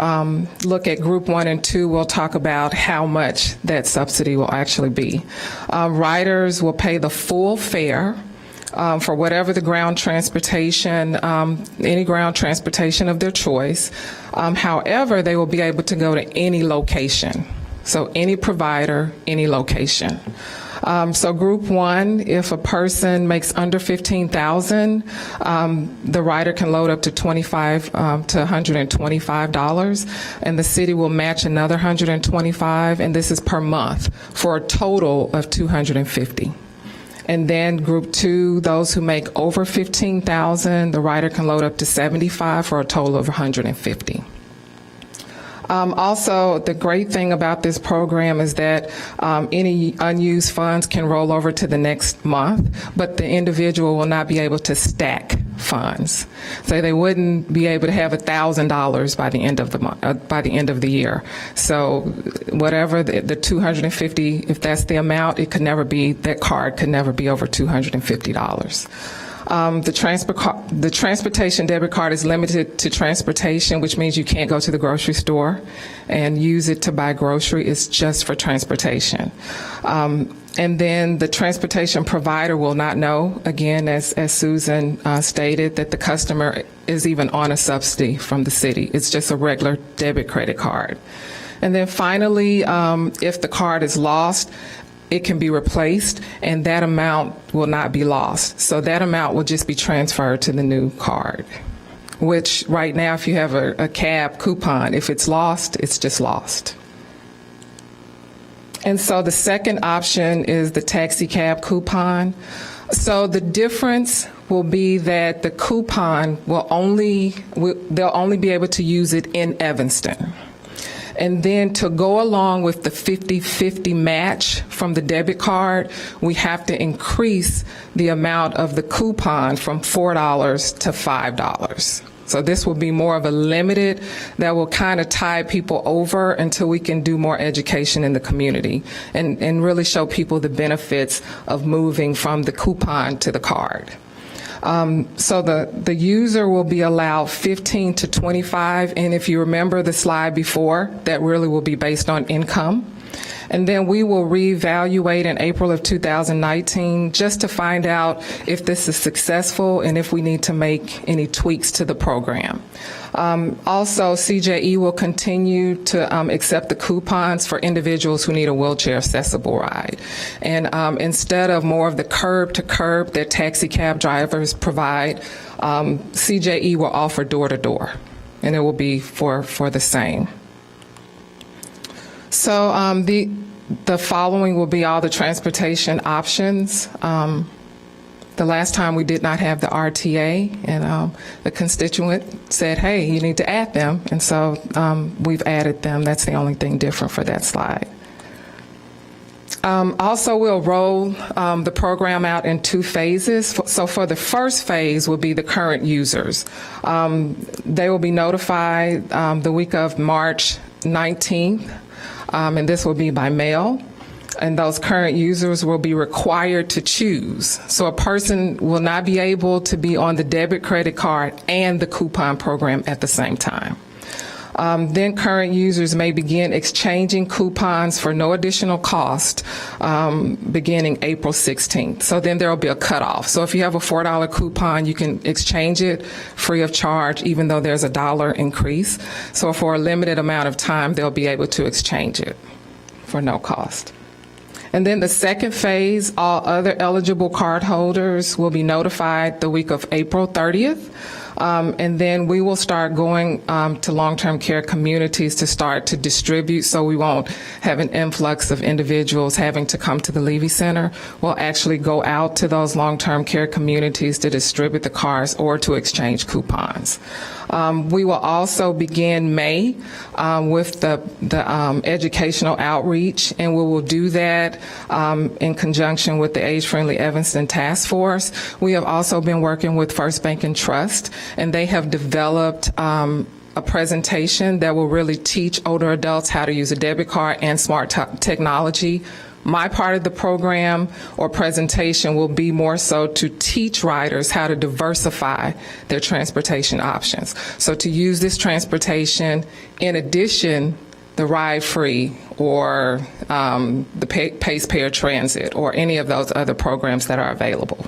look at group 1 and 2, we'll talk about how much that subsidy will actually be. Riders will pay the full fare for whatever the ground transportation, any ground transportation of their choice. However, they will be able to go to any location. So any provider, any location. So Group 1, if a person makes under $15,000, the rider can load up to $25 to $125, and the city will match another $125, and this is per month for a total of $250. And then Group 2, those who make over $15,000, the rider can load up to $75 for a total of $150. Also, the great thing about this program is that any unused funds can roll over to the next month, but the individual will not be able to stack funds. So they wouldn't be able to have $1,000 by the end of the month, by the end of the year. So whatever the 250, if that's the amount, it could never be, that card could never be over $250. The transportation debit card is limited to transportation, which means you can't go to the grocery store and use it to buy grocery. It's just for transportation. And then the transportation provider will not know, again, as Susan stated, that the customer is even on a subsidy from the city. It's just a regular debit credit card. And then finally, if the card is lost, it can be replaced, and that amount will not be lost. So that amount will just be transferred to the new card, which right now, if you have a cab coupon, if it's lost, it's just lost. And so the second option is the taxi cab coupon. So the difference will be that the coupon they'll only be able to use it in Evanston. And then to go along with the 50-50 match from the debit card, we have to increase the amount of the coupon from $4 to $5. So this will be more of a limited that will kind of tide people over until we can do more education in the community and really show people the benefits of moving from the coupon to the card. So the user will be allowed 15 to 25, and if you remember the slide before, that really will be based on income. And then we will reevaluate in April of 2019 just to find out if this is successful and if we need to make any tweaks to the program. Also, CJE will continue to accept the coupons for individuals who need a wheelchair accessible ride. And instead of more of the curb to curb that taxi cab drivers provide, CJE will offer door to door, and it will be for the same. So the following will be all the transportation options. The last time we did not have the RTA, and the constituent said, hey, you need to add them. And so we've added them. That's the only thing different for that slide. Also, we'll roll the program out in 2 phases. So for the first phase will be the current users. They will be notified the week of March 19th, and this will be by mail. And those current users will be required to choose. So a person will not be able to be on the debit credit card and the coupon program at the same time. Then current users may begin exchanging coupons for no additional cost beginning April 16th. So then there will be a cutoff. So if you have a $4 coupon, you can exchange it free of charge, even though there's a $1 increase. So for a limited amount of time, they'll be able to exchange it for no cost. And then the second phase, all other eligible cardholders will be notified the week of April 30th. And then we will start going to long-term care communities to start to distribute, so we won't have an influx of individuals having to come to the Levy Center. We'll actually go out to those long-term care communities to distribute the cards or to exchange coupons. We will also begin May with the educational outreach, and we will do that in conjunction with the Age-Friendly Evanston Task Force. We have also been working with First Bank and Trust, and they have developed a presentation that will really teach older adults how to use a debit card and smart technology. My part of the program or presentation will be more so to teach riders how to diversify their transportation options. So to use this transportation in addition, the Ride Free or the Pace Pair Transit or any of those other programs that are available.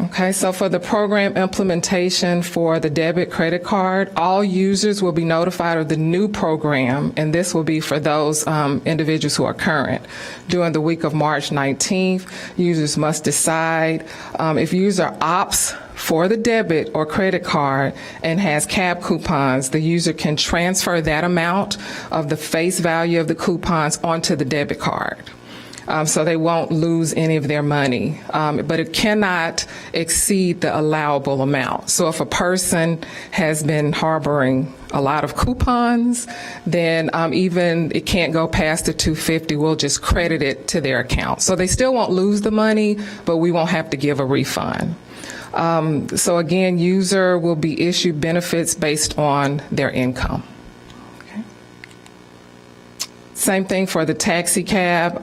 Okay, so for the program implementation for the debit credit card, all users will be notified of the new program, and this will be for those individuals who are current. During the week of March 19th, users must decide if user opts for the debit or credit card and has CAB coupons, the user can transfer that amount of the face value of the coupons onto the debit card. So they won't lose any of their money, but it cannot exceed the allowable amount. So if a person has been harboring a lot of coupons, then even it can't go past the $250. We'll just credit it to their account. So they still won't lose the money, but we won't have to give a refund. So again, user will be issued benefits based on their income. Same thing for the taxi cab.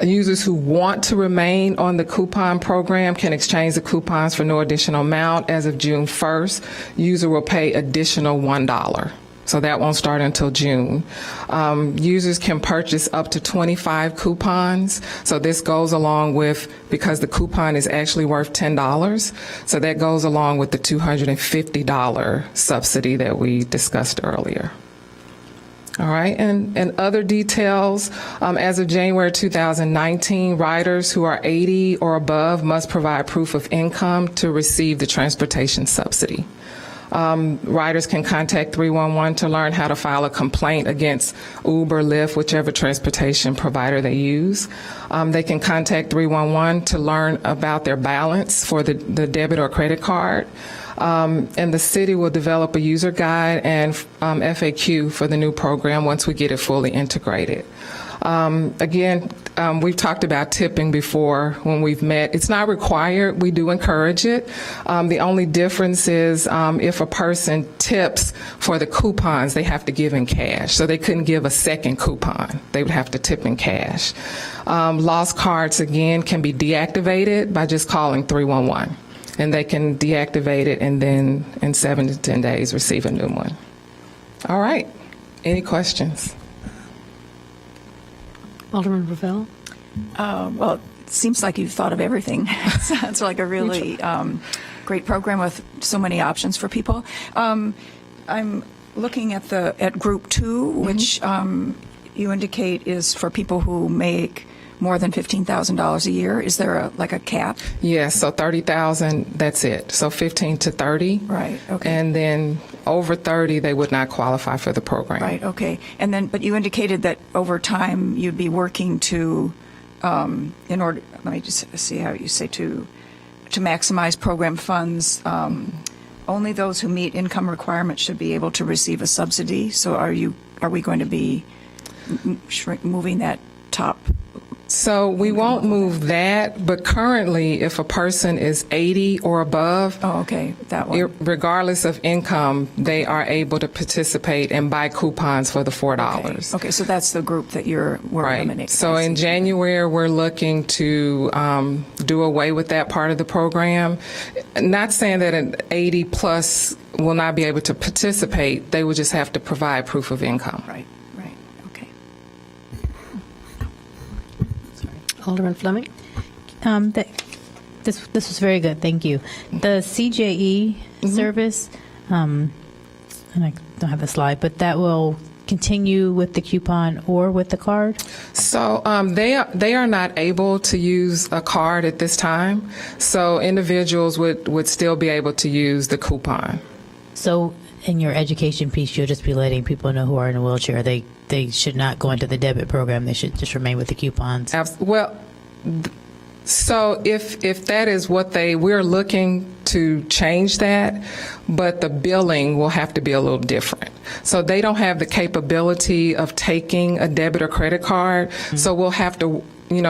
Users who want to remain on the coupon program can exchange the coupons for no additional amount. As of June 1st, user will pay additional $1. So that won't start until June. Users can purchase up to 25 coupons. So this goes along with, because the coupon is actually worth $10, so that goes along with the $250 subsidy that we discussed earlier. All right, and other details, as of January 2019, riders who are 80 or above must provide proof of income to receive the transportation subsidy. Riders can contact 311 to learn how to file a complaint against Uber, Lyft, whichever transportation provider they use. They can contact 311 to learn about their balance for the debit or credit card. And the city will develop a user guide and FAQ for the new program once we get it fully integrated. Again, we've talked about tipping before when we've met. It's not required. We do encourage it. The only difference is if a person tips for the coupons, they have to give in cash. So they couldn't give a second coupon. They would have to tip in cash. Lost cards, again, can be deactivated by just calling 311. And they can deactivate it and then in 7 to 10 days receive a new one. All right. Any questions? Alderman Ravel? Well, it seems like you've thought of everything. It's like a really great program with so many options for people. I'm looking at Group 2, which you indicate is for people who make more than $15,000 a year. Is there a cap? Yes, so 30,000, that's it. So 15 to 30. Right, okay. And then over 30, they would not qualify for the program. Right, okay. And then, but you indicated that over time you'd be working to, in order, let me just see how you say to maximize program funds. Only those who meet income requirements should be able to receive a subsidy. So are we going to be moving that top? So we won't move that, but currently, if a person is 80 or above, that one. Regardless of income, they are able to participate and buy coupons for the $4. Okay, so that's the group that we're eliminating. So in January, we're looking to do away with that part of the program. Not saying that an 80 plus will not be able to participate; they will just have to provide proof of income. Right. Alderman Fleming? This was very good. Thank you. The CJE service, and I don't have a slide, but that will continue with the coupon or with the card? So they are not able to use a card at this time. So individuals would still be able to use the coupon. So in your education piece, you'll just be letting people know who are in a wheelchair they should not go into the debit program. They should just remain with the coupons. Well, so if that is what we're looking to change that, but the billing will have to be a little different. So they don't have the capability of taking a debit or credit card. So we'll have to,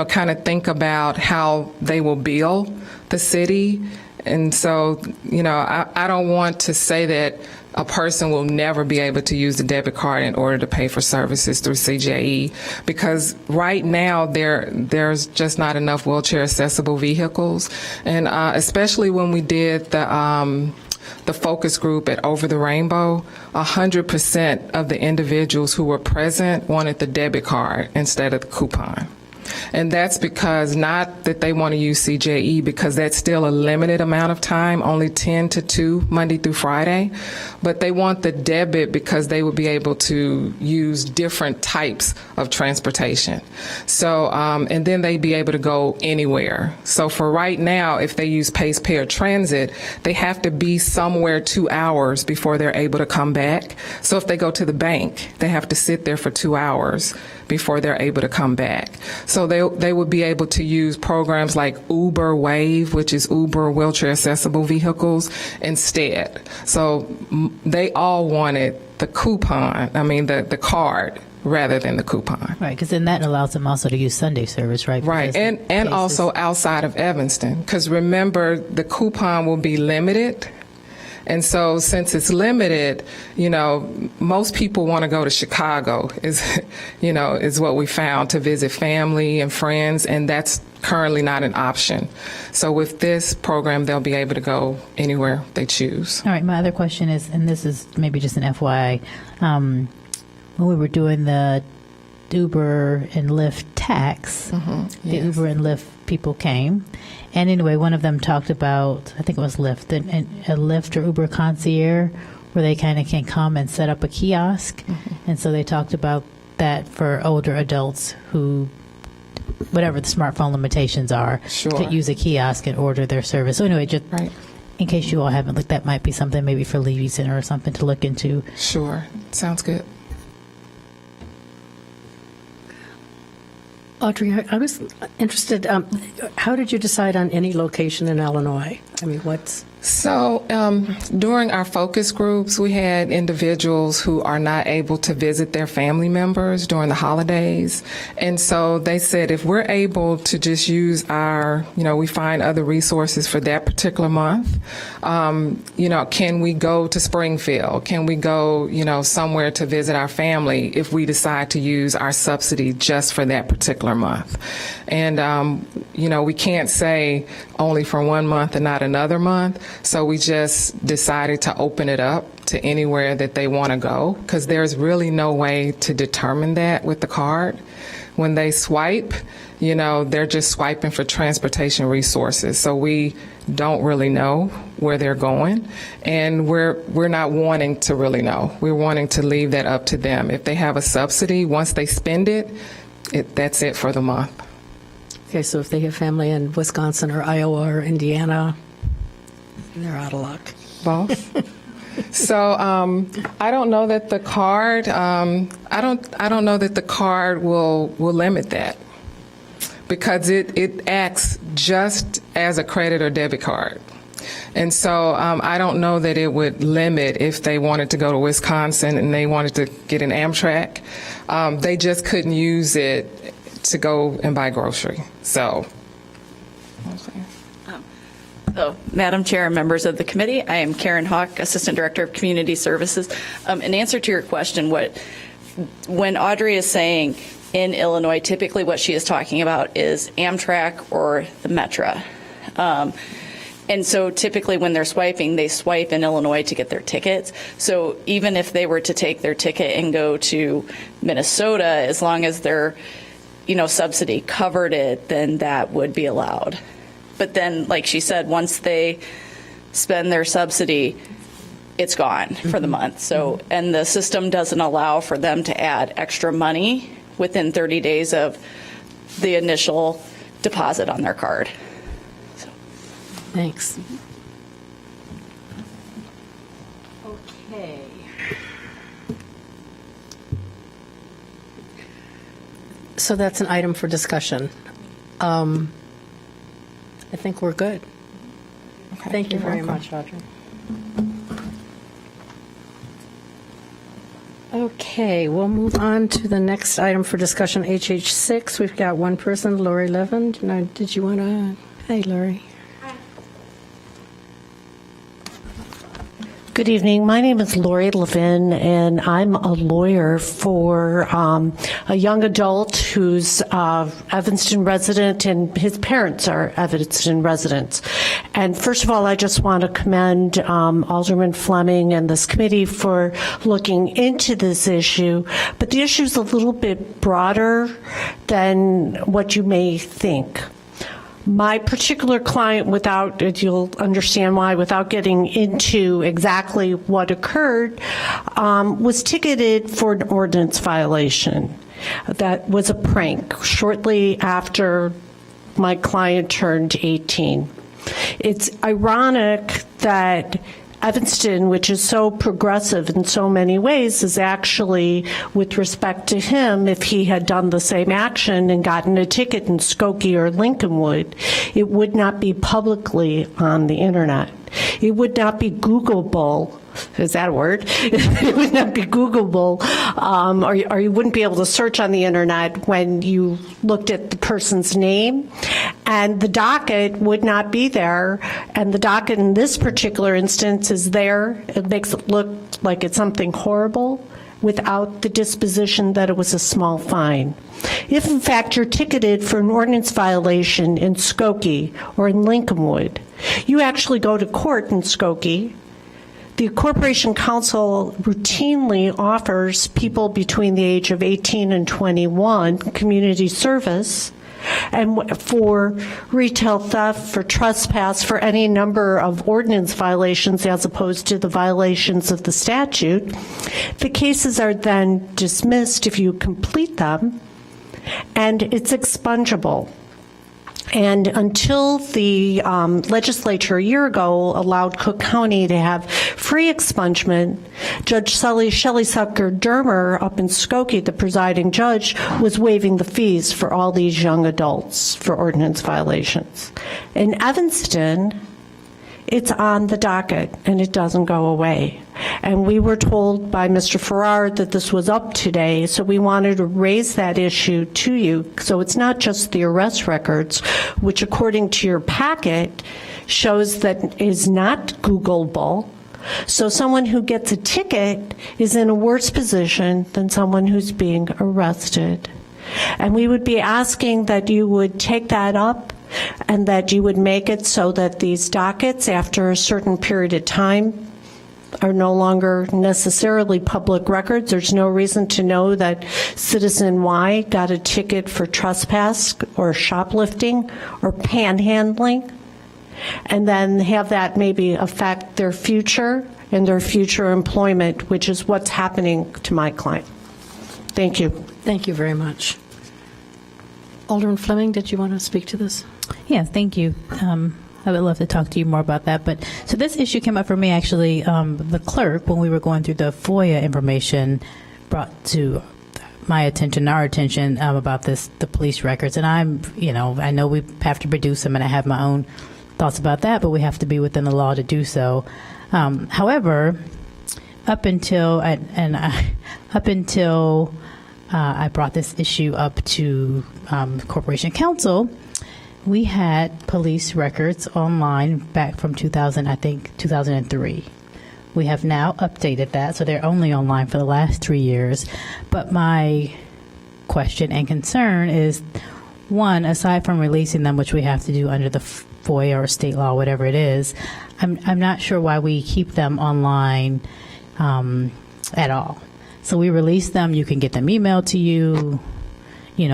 kind of think about how they will bill the city. And so, I don't want to say that a person will never be able to use the debit card in order to pay for services through CJE, because right now there's just not enough wheelchair accessible vehicles. And especially when we did the focus group at Over the Rainbow, 100% of the individuals who were present wanted the debit card instead of the coupon. And that's because not that they want to use CJE, because that's still a limited amount of time, only 10 to 2, Monday through Friday. But they want the debit because they would be able to use different types of transportation. So, and then they'd be able to go anywhere. So for right now, if they use Pace Pay or Transit, they have to be somewhere 2 hours before they're able to come back. So if they go to the bank, they have to sit there for 2 hours before they're able to come back. So they would be able to use programs like Uber Wave, which is Uber wheelchair accessible vehicles, instead. So they all wanted the coupon, the card, rather than the coupon. Right, because then that allows them also to use Sunday service, right? Right, and also outside of Evanston, because remember, the coupon will be limited. And so since it's limited, most people want to go to Chicago is what we found, to visit family and friends, and that's currently not an option. So with this program, they'll be able to go anywhere they choose. All right, my other question is, and this is maybe just an FYI, when we were doing the Uber and Lyft tax, the Uber and Lyft people came. And anyway, one of them talked about, I think it was Lyft, a Lyft or Uber concierge, where they kind of can come and set up a kiosk. And so they talked about that for older adults who, whatever the smartphone limitations are, to use a kiosk and order their service. So anyway, just in case you all haven't looked, that might be something maybe for Levy Center or something to look into. Sure, sounds good. Audrey, I was interested, how did you decide on any location in Illinois? So during our focus groups, we had individuals who are not able to visit their family members during the holidays. And so they said, if we're able to just use our, we find other resources for that particular month, can we go to Springfield? Can we go, somewhere to visit our family if we decide to use our subsidy just for that particular month? And, we can't say only for 1 month and not another month. So we just decided to open it up to anywhere that they want to go, because there's really no way to determine that with the card. When they swipe, they're just swiping for transportation resources. So we don't really know where they're going, and we're not wanting to really know. We're wanting to leave that up to them. If they have a subsidy, once they spend it, that's it for the month. Okay, so if they have family in Wisconsin or Iowa or Indiana, they're out of luck. Both. So I don't know that the card. I don't know that the card will limit that, because it acts just as a credit or debit card. And so I don't know that it would limit if they wanted to go to Wisconsin and they wanted to get an Amtrak. They just couldn't use it to go and buy grocery. So. So, Madam Chair and members of the committee, I am Karen Hawk, Assistant Director of Community Services. In answer to your question, when Audrey is saying in Illinois, typically what she is talking about is Amtrak or the Metra. And so typically when they're swiping, they swipe in Illinois to get their tickets. So even if they were to take their ticket and go to Minnesota, as long as their subsidy covered it, then that would be allowed. But then, like she said, once they spend their subsidy, it's gone for the month. So, and the system doesn't allow for them to add extra money within 30 days of the initial deposit on their card. So. Thanks. Okay. So that's an item for discussion. I think we're good. Okay, Thank you you're very welcome. much, Audrey. Okay, we'll move on to the next item for discussion, HH6. We've got one person, Lori Levin. Did you want to? Hey, Lori. Good Good evening. My name is Lori Levin, and I'm a lawyer for a young adult who's Evanston resident, and his parents are Evanston residents. And first of all, I just want to commend Alderman Fleming and this committee for looking into this issue. But the issue is a little bit broader than what you may think. My particular client, you'll understand why, without getting into exactly what occurred, was ticketed for an ordinance violation. That was a prank shortly after my client turned 18. It's ironic that Evanston, which is so progressive in so many ways, is actually, with respect to him, if he had done the same action and gotten a ticket in Skokie or Lincolnwood, it would not be publicly on the internet. It would not be Googleable. Is that a word? It would not be Googleable, or you wouldn't be able to search on the internet when you looked at the person's name, and the docket would not be there, and the docket in this particular instance is there. It makes it look like it's something horrible without the disposition that it was a small fine. If, in fact, you're ticketed for an ordinance violation in Skokie or in Lincolnwood, you actually go to court in Skokie. The Corporation Council routinely offers people between the age of 18 and 21 community service, and for retail theft, for trespass, for any number of ordinance violations as opposed to the violations of the statute. The cases are then dismissed if you complete them, and it's expungible. And until the legislature a year ago allowed Cook County to have free expungement, Judge Shelley Sucker-Dermer up in Skokie, the presiding judge, was waiving the fees for all these young adults for ordinance violations. In Evanston, it's on the docket, and it doesn't go away. And we were told by Mr. Farrar that this was up today, so we wanted to raise that issue to you. So it's not just the arrest records, which according to your packet shows that is not Googleable. So someone who gets a ticket is in a worse position than someone who's being arrested. And we would be asking that you would take that up and that you would make it so that these dockets, after a certain period of time, are no longer necessarily public records. There's no reason to know that Citizen Y got a ticket for trespass or shoplifting or panhandling, and then have that maybe affect their future and their future employment, which is what's happening to my client. Thank you. Thank you very much. Alderman Fleming, did you want to speak to this? Yes, thank you. I would love to talk to you more about that. But so this issue came up for me, actually, the clerk, when we were going through the FOIA information, brought to my attention, our attention, about the police records. And I know we have to produce them, and I have my own thoughts about that, but we have to be within the law to do so. However, up until I brought this issue up to Corporation Council, we had police records online back from 2003. We have now updated that, so they're only online for the last 3 years. But my question and concern is, one, aside from releasing them, which we have to do under the FOIA or state law, whatever it is, I'm not sure why we keep them online at all. So we release them, you can get them emailed to you,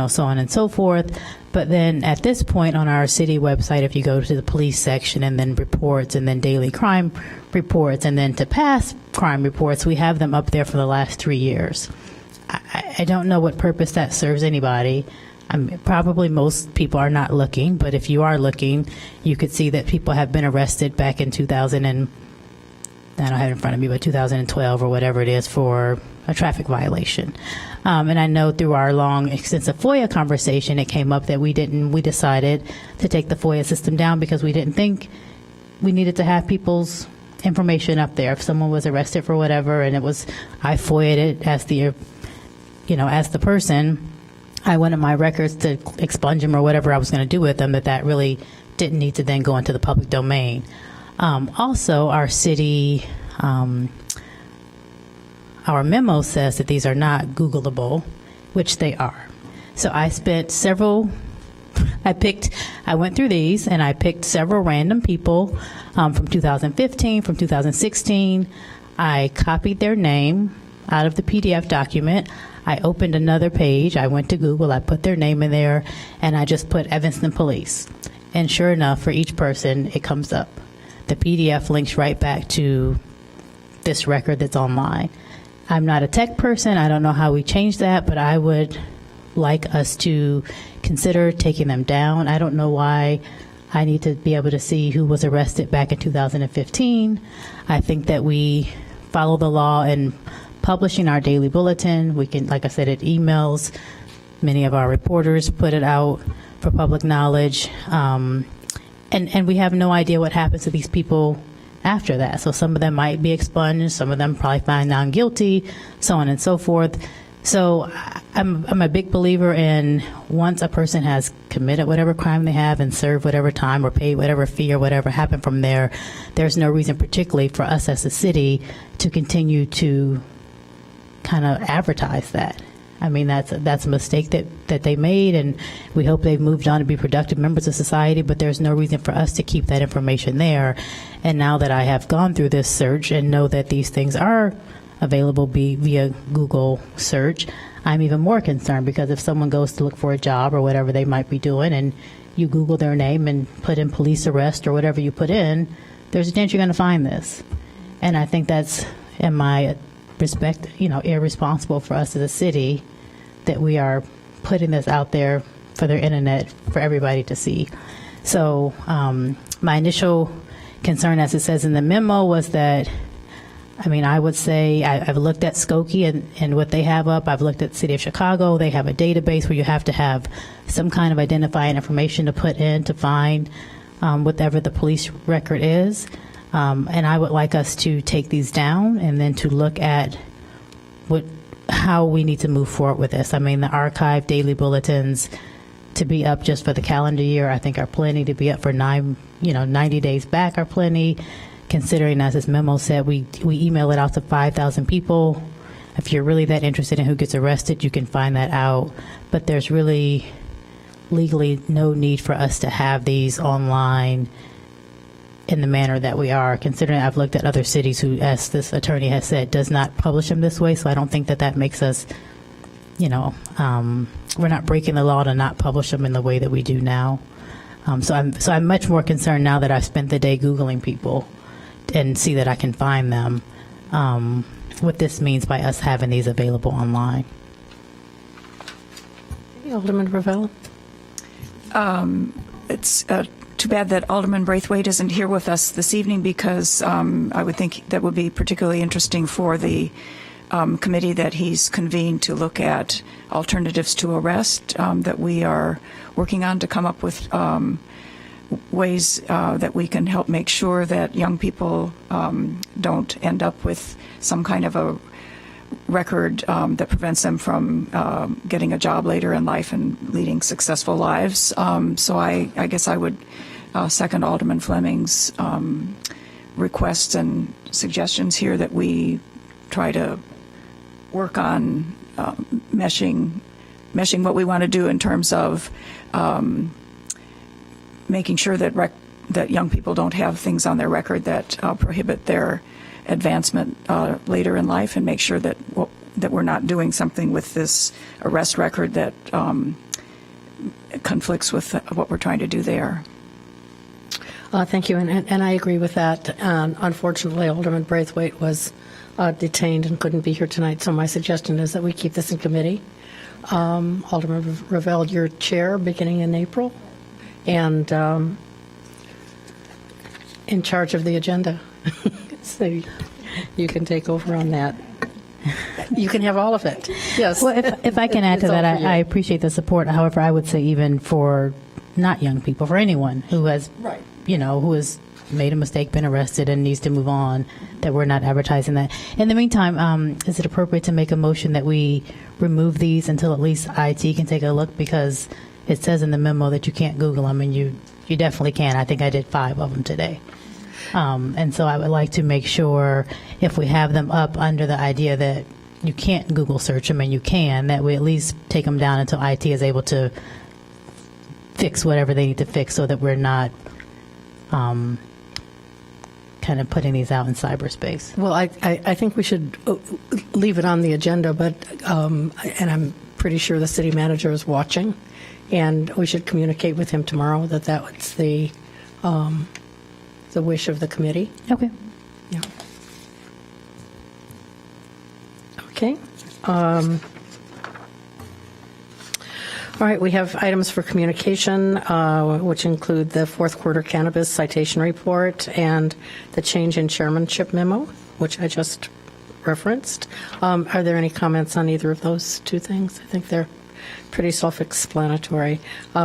so on and so forth. But then at this point on our city website, if you go to the police section and then reports and then daily crime reports and then to past crime reports, we have them up there for the last 3 years. I don't know what purpose that serves anybody. Probably most people are not looking, but if you are looking, you could see that people have been arrested back in 2000 and I don't have it in front of me, but 2012 or whatever it is for a traffic violation. And I know through our long, extensive FOIA conversation, it came up that we decided to take the FOIA system down because we didn't think we needed to have people's information up there. If someone was arrested for whatever, and I FOIA'd it as as the person, I wanted my records to expunge them or whatever I was going to do with them, that really didn't need to then go into the public domain. Also, our city Our memo says that these are not Googleable, which they are. So I spent I went through these and I picked several random people from 2015, from 2016. I copied their name out of the PDF document. I opened another page. I went to Google. I put their name in there and I just put Evanston Police. And sure enough, for each person, it comes up. The PDF links right back to this record that's online. I'm not a tech person. I don't know how we change that, but I would like us to consider taking them down. I don't know why I need to be able to see who was arrested back in 2015. I think that we follow the law in publishing our daily bulletin. We can, like I said, it emails. Many of our reporters put it out for public knowledge. And we have no idea what happens to these people after that. So some of them might be expunged, some of them probably found non guilty, so on and so forth. So I'm a big believer in once a person has committed whatever crime they have and served whatever time or paid whatever fee or whatever happened from there, there's no reason particularly for us as a city to continue to kind of advertise that. I mean, that's a mistake that they made, and we hope they've moved on to be productive members of society, but there's no reason for us to keep that information there. And now that I have gone through this search and know that these things are available via Google search, I'm even more concerned, because if someone goes to look for a job or whatever they might be doing and you Google their name and put in police arrest or whatever you put in, there's a chance you're going to find this. And I think that's, in my respect, irresponsible for us as a city that we are putting this out there for their internet for everybody to see. So my initial concern, as it says in the memo, was that, I would say I've looked at Skokie and what they have up. I've looked at the City of Chicago. They have a database where you have to have some kind of identifying information to put in to find whatever the police record is. And I would like us to take these down and then to look at how we need to move forward with this. The archive daily bulletins to be up just for the calendar year, I think are plenty. To be up for 90 days back are plenty. Considering, as this memo said, we email it out to 5,000 people. If you're really that interested in who gets arrested, you can find that out. But there's really legally no need for us to have these online in the manner that we are, considering I've looked at other cities who, as this attorney has said, does not publish them this way. So I don't think that makes us, we're not breaking the law to not publish them in the way that we do now. So I'm much more concerned now that I've spent the day Googling people and see that I can find them, what this means by us having these available online. Alderman Ravel. It's too bad that Alderman Braithwaite isn't here with us this evening, because I would think that would be particularly interesting for the committee that he's convened to look at alternatives to arrest that we are working on to come up with ways that we can help make sure that young people don't end up with some kind of a record that prevents them from getting a job later in life and leading successful lives. So I guess I would second Alderman Fleming's requests and suggestions here that we try to work on meshing what we want to do in terms of making sure that that young people don't have things on their record that prohibit their advancement later in life, and make sure that we're not doing something with this arrest record that conflicts with what we're trying to do there. Thank you, and I agree with that. Unfortunately, Alderman Braithwaite was detained and couldn't be here tonight, so my suggestion is that we keep this in committee. Alderman Ravel, your chair, beginning in April, and in charge of the agenda. So you can take over on that. You can have all of it. Yes. Well, if I can add to that, I appreciate the support. However, I would say even for not young people, for anyone who has, who has made a mistake, been arrested, and needs to move on, that we're not advertising that. In the meantime, is it appropriate to make a motion that we remove these until at least IT can take a look? Because it says in the memo that you can't Google them, and you definitely can. I think I did 5 of them today. And so I would like to make sure if we have them up under the idea that you can't Google search them and you can, that we at least take them down until IT is able to fix whatever they need to fix so that we're not kind of putting these out in cyberspace. Well, I think we should leave it on the agenda, but, and I'm pretty sure the city manager is watching, and we should communicate with him tomorrow that was the wish of the committee. Okay. Yeah. Okay. All right, we have items for communication, which include the fourth quarter cannabis citation report and the change in chairmanship memo, which I just referenced. Are there any comments on either of those two things? I think they're pretty self-explanatory.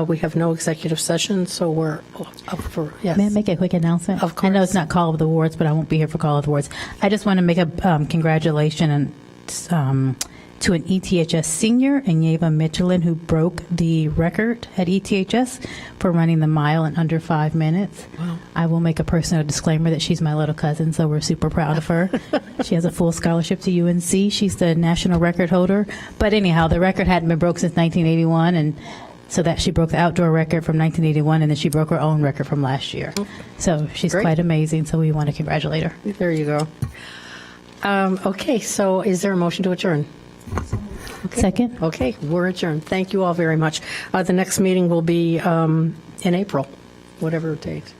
We have no executive session, so we're up for, yes. May I make a quick announcement? Of course. I know it's not Call of the Awards, but I won't be here for Call of the Awards. I just want to make a congratulation to an ETHS senior, Inyeva Michelin, who broke the record at ETHS for running the mile in under 5 minutes. Wow. I will make a personal disclaimer that she's my little cousin, so we're super proud of her. She has a full scholarship to UNC. She's the national record holder. But anyhow, the record hadn't been broke since 1981, and so that she broke the outdoor record from 1981, and then she broke her own record from last year. So she's Great. quite amazing, so we want to congratulate her. There you go. Okay, so is there a motion to adjourn? Okay. Second. Okay, we're adjourned. Thank you all very much. The next meeting will be in April, whatever date.